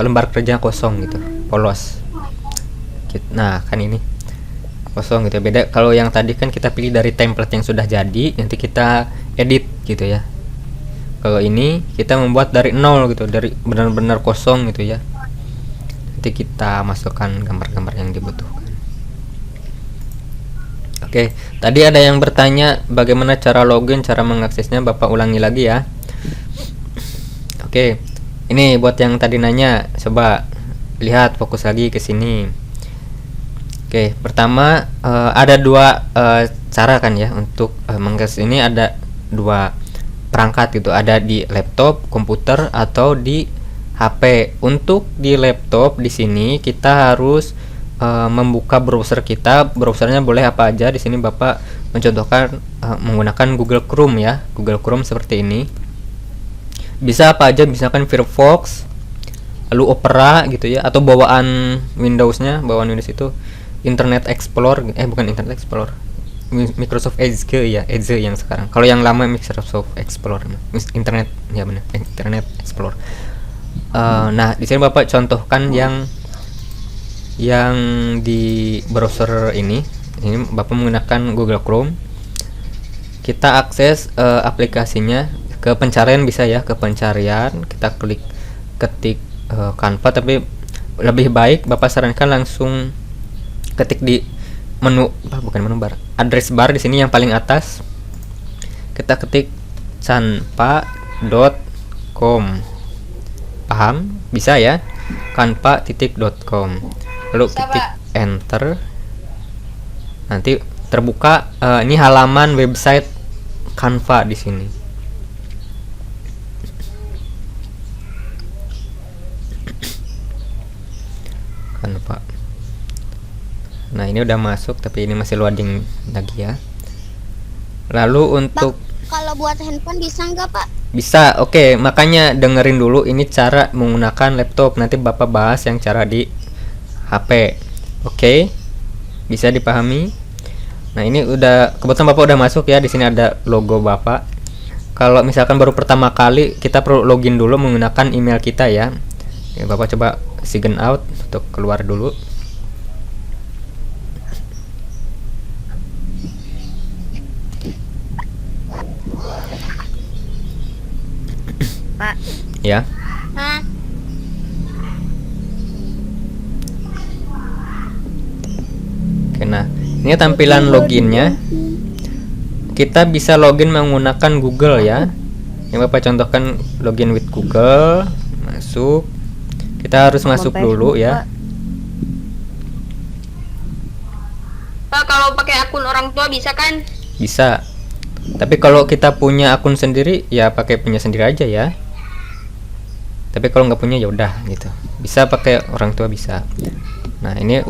lembar kerja kosong gitu, polos. Nah, kan ini kosong gitu. Beda kalau yang tadi kan kita pilih dari template yang sudah jadi, nanti kita edit gitu ya. Kalau ini kita membuat dari nol gitu, dari benar-benar kosong gitu ya. Nanti kita masukkan gambar-gambar yang dibutuhkan. Oke, tadi ada yang bertanya bagaimana cara login, cara mengaksesnya. Bapak ulangi lagi ya. Oke, ini buat yang tadi nanya, coba lihat, fokus lagi ke sini. Oke, pertama ada dua cara kan ya untuk mengakses ini. Ada dua perangkat gitu, ada di laptop, komputer, atau di HP. Untuk di laptop di sini kita harus membuka browser kita. Browsernya boleh apa aja. Di sini Bapak mencontohkan menggunakan Google Chrome ya. Google Chrome seperti ini. Bisa apa aja, misalkan Firefox, lalu Opera gitu ya, atau bawaan Windows-nya, bawaan Windows itu Internet Explorer, bukan Internet Explorer, Microsoft Edge ya, Edge yang sekarang. Kalau yang lama Microsoft Explorer, Internet ya benar, Internet Explorer. Nah, di sini Bapak contohkan yang di browser ini Bapak menggunakan Google Chrome. Kita akses aplikasinya ke pencarian, bisa ya, ke pencarian kita ketik Canva, tapi lebih baik Bapak sarankan langsung ketik di menu bukan menu bar, address bar di sini yang paling atas. Kita ketik canva.com. Paham? Bisa ya? canva.com. Lalu ketik enter. Nanti terbuka ini halaman website Canva di sini. Canva. Nah, ini udah masuk tapi ini masih loading lagi ya. Lalu untuk Kalau buat handphone bisa nggak, Pak? bisa, oke, makanya dengerin dulu ini cara menggunakan laptop. Nanti Bapak bahas yang cara di HP. Oke, bisa dipahami? Nah, ini udah kebetulan Bapak udah masuk ya. Di sini ada logo Bapak. Kalau misalkan baru pertama kali, kita perlu login dulu menggunakan email kita ya. Bapak coba sign out untuk keluar dulu. Pak. Ya. Hah? Oke, nah ini tampilan loginnya. Kita bisa login menggunakan Google ya. Yang Bapak contohkan login with Google. Masuk. Kita harus masuk dulu ya. Pak, kalau pakai akun orang tua bisa kan? Bisa. Tapi kalau kita punya akun sendiri ya pakai punya sendiri aja ya. Tapi kalau nggak punya ya udah gitu. Bisa pakai orang tua bisa. Nah, ini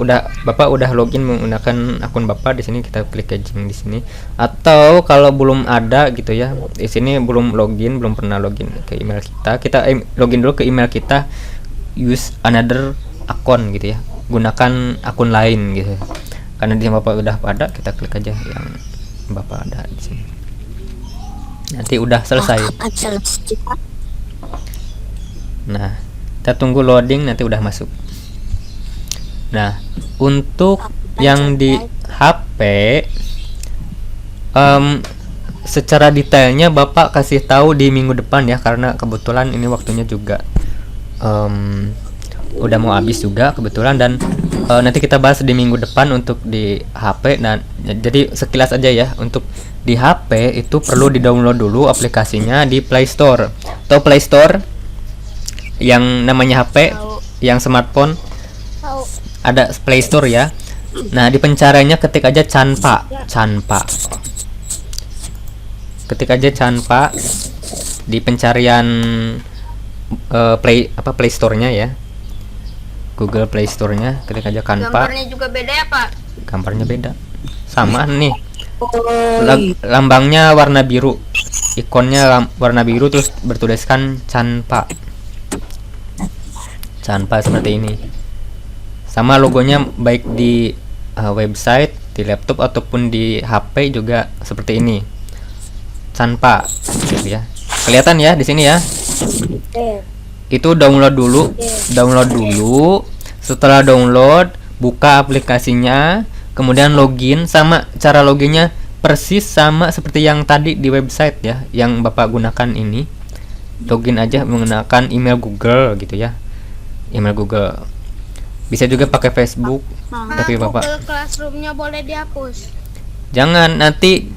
Bapak udah login menggunakan akun Bapak. Di sini kita klik edging di sini. Atau kalau belum ada gitu ya. Di sini belum login, belum pernah login ke email kita. Kita login dulu ke email kita. Use another account gitu ya. Gunakan akun lain gitu. Karena di Bapak udah ada, kita klik aja yang Bapak ada di sini. Nanti udah selesai. Nah, kita tunggu loading, nanti udah masuk. Nah, untuk yang di HP secara detailnya Bapak kasih tahu di minggu depan ya, karena kebetulan ini waktunya juga udah mau habis juga kebetulan, dan nanti kita bahas di minggu depan untuk di HP. Nah, jadi sekilas aja ya, untuk di HP itu perlu di-download dulu aplikasinya di Play Store. Atau Play Store yang namanya HP, yang smartphone ada Play Store ya. Nah, di pencariannya ketik aja Canva. Ketik aja Canva di pencarian Play Store-nya ya. Google Play Store-nya ketik aja Canva. Gambarnya juga beda ya, Pak? Gambarnya beda. Sama nih. Lambangnya warna biru. Ikonnya warna biru terus bertuliskan Canva. Canva seperti ini. Sama logonya baik di website, di laptop ataupun di HP juga seperti ini. Canva gitu ya. Kelihatan ya di sini ya. Itu download dulu. Setelah download, buka aplikasinya, kemudian login. Sama cara loginnya persis sama seperti yang tadi di website ya, yang Bapak gunakan ini. Login aja menggunakan email Google gitu ya. Email Google. Bisa juga pakai Facebook, tapi Bapak Google Classroom-nya boleh dihapus. Jangan nanti.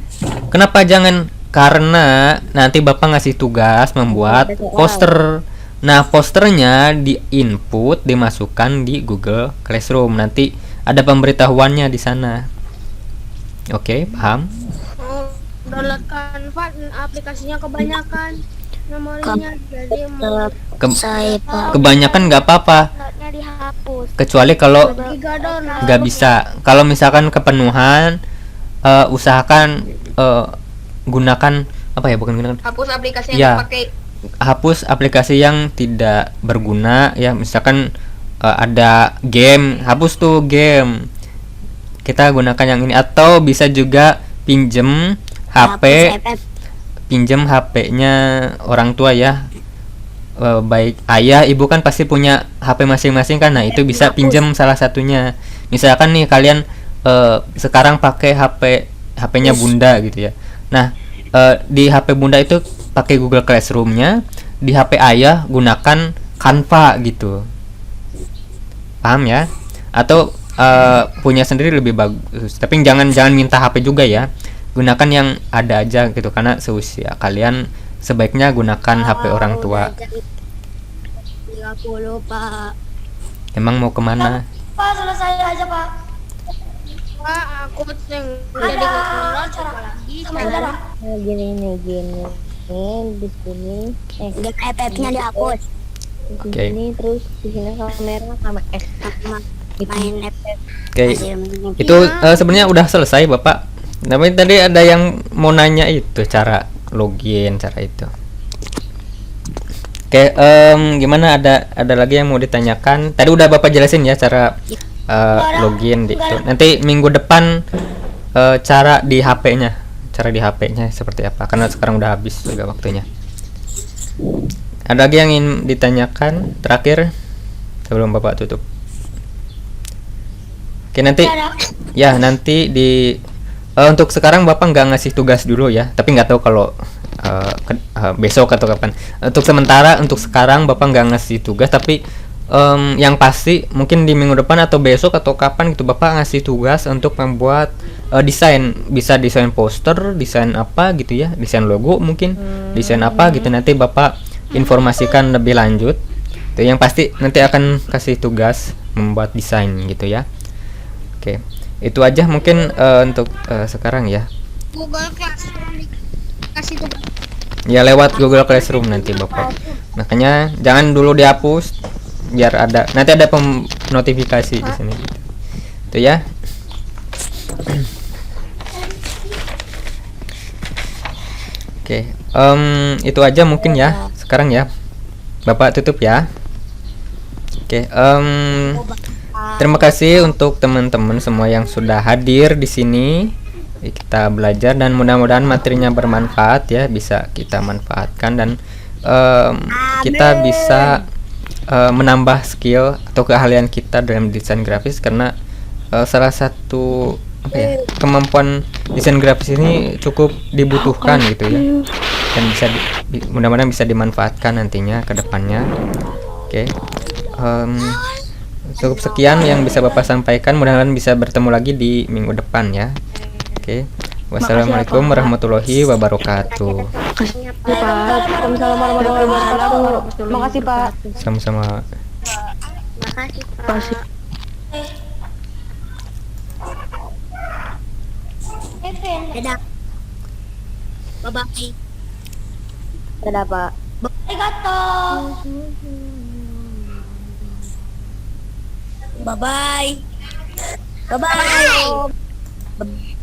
Kenapa jangan? Karena nanti Bapak ngasih tugas membuat poster. Nah, posternya di-input, dimasukkan di Google Classroom. Nanti ada pemberitahuannya di sana. Oke, paham? Download Canva, aplikasinya kebanyakan memorinya, jadi mau Ke- Saya Pak. kebanyakan nggak apa-apa, Downloadnya dihapus. kecuali kalau giga download. nggak bisa. Kalau misalkan kepenuhan, usahakan gunakan apa ya? Bukan gunakan. Hapus aplikasi yang Ya. dipakai. Hapus aplikasi yang tidak berguna ya. Misalkan ada game, hapus tuh game. Kita gunakan yang ini, atau bisa juga pinjem HP, pinjem HP-nya orang tua ya. Baik ayah, ibu kan pasti punya HP masing-masing kan. Nah, itu bisa pinjem salah satunya. Misalkan nih kalian sekarang pakai HP-nya bunda gitu ya. Nah, di HP bunda itu pakai Google Classroom-nya, di HP ayah gunakan Canva gitu. Paham ya? Atau punya sendiri lebih bagus. Tapi jangan minta HP juga ya. Gunakan yang ada aja gitu, karena seusia kalian sebaiknya gunakan HP orang tua. 30 Pak. Emang mau kemana? Pak, selesai aja Pak. Pak, aku yang Ada jadi download cara lagi. sama saudara. Gini nih gini. Di sini udah FF-nya dihapus. Oke. Ini terus di sini kamera sama sama main FF. Oke. Itu sebenarnya udah selesai, Bapak. Tapi tadi ada yang mau nanya itu cara login, cara itu. Oke, gimana, ada lagi yang mau ditanyakan? Tadi udah Bapak jelasin ya cara login di itu. Nanti minggu depan cara di HP-nya. Cara di HP-nya seperti apa? Karena sekarang udah habis juga waktunya. Ada lagi yang ingin ditanyakan terakhir sebelum Bapak tutup? Oke, nanti ya nanti di untuk sekarang Bapak nggak ngasih tugas dulu ya, tapi nggak tahu kalau besok atau kapan. Untuk sementara, untuk sekarang Bapak nggak ngasih tugas, tapi yang pasti mungkin di minggu depan atau besok atau kapan gitu Bapak ngasih tugas untuk membuat desain. Bisa desain poster, desain apa gitu ya, desain logo mungkin, desain apa gitu. Nanti Bapak informasikan lebih lanjut. Itu yang pasti nanti akan kasih tugas membuat desain gitu ya. Oke, itu aja mungkin untuk sekarang ya. Google Classroom kasih tugas. Ya lewat Google Classroom nanti Bapak. Makanya jangan dulu dihapus, biar ada nanti ada notifikasi di sini gitu. Itu ya. Oke, itu aja mungkin ya sekarang ya. Bapak tutup ya. Oke, terima kasih untuk teman-teman semua yang sudah hadir di sini. Kita belajar dan mudah-mudahan materinya bermanfaat ya, bisa kita manfaatkan dan kita bisa menambah skill atau keahlian kita dalam desain grafis, karena salah satu apa ya, kemampuan desain grafis ini cukup dibutuhkan gitu ya, dan bisa mudah-mudahan bisa dimanfaatkan nantinya ke depannya. Oke, cukup sekian yang bisa Bapak sampaikan, mudah-mudahan bisa bertemu lagi di minggu depan ya. Oke, wassalamualaikum warahmatullahi wabarakatuh. Waalaikumsalam warahmatullahi wabarakatuh. Terima kasih Pak. Sama-sama. Makasih Pak. Dadah. Bye-bye. Dadah Pak. Arigato. Bye-bye. Bye-bye.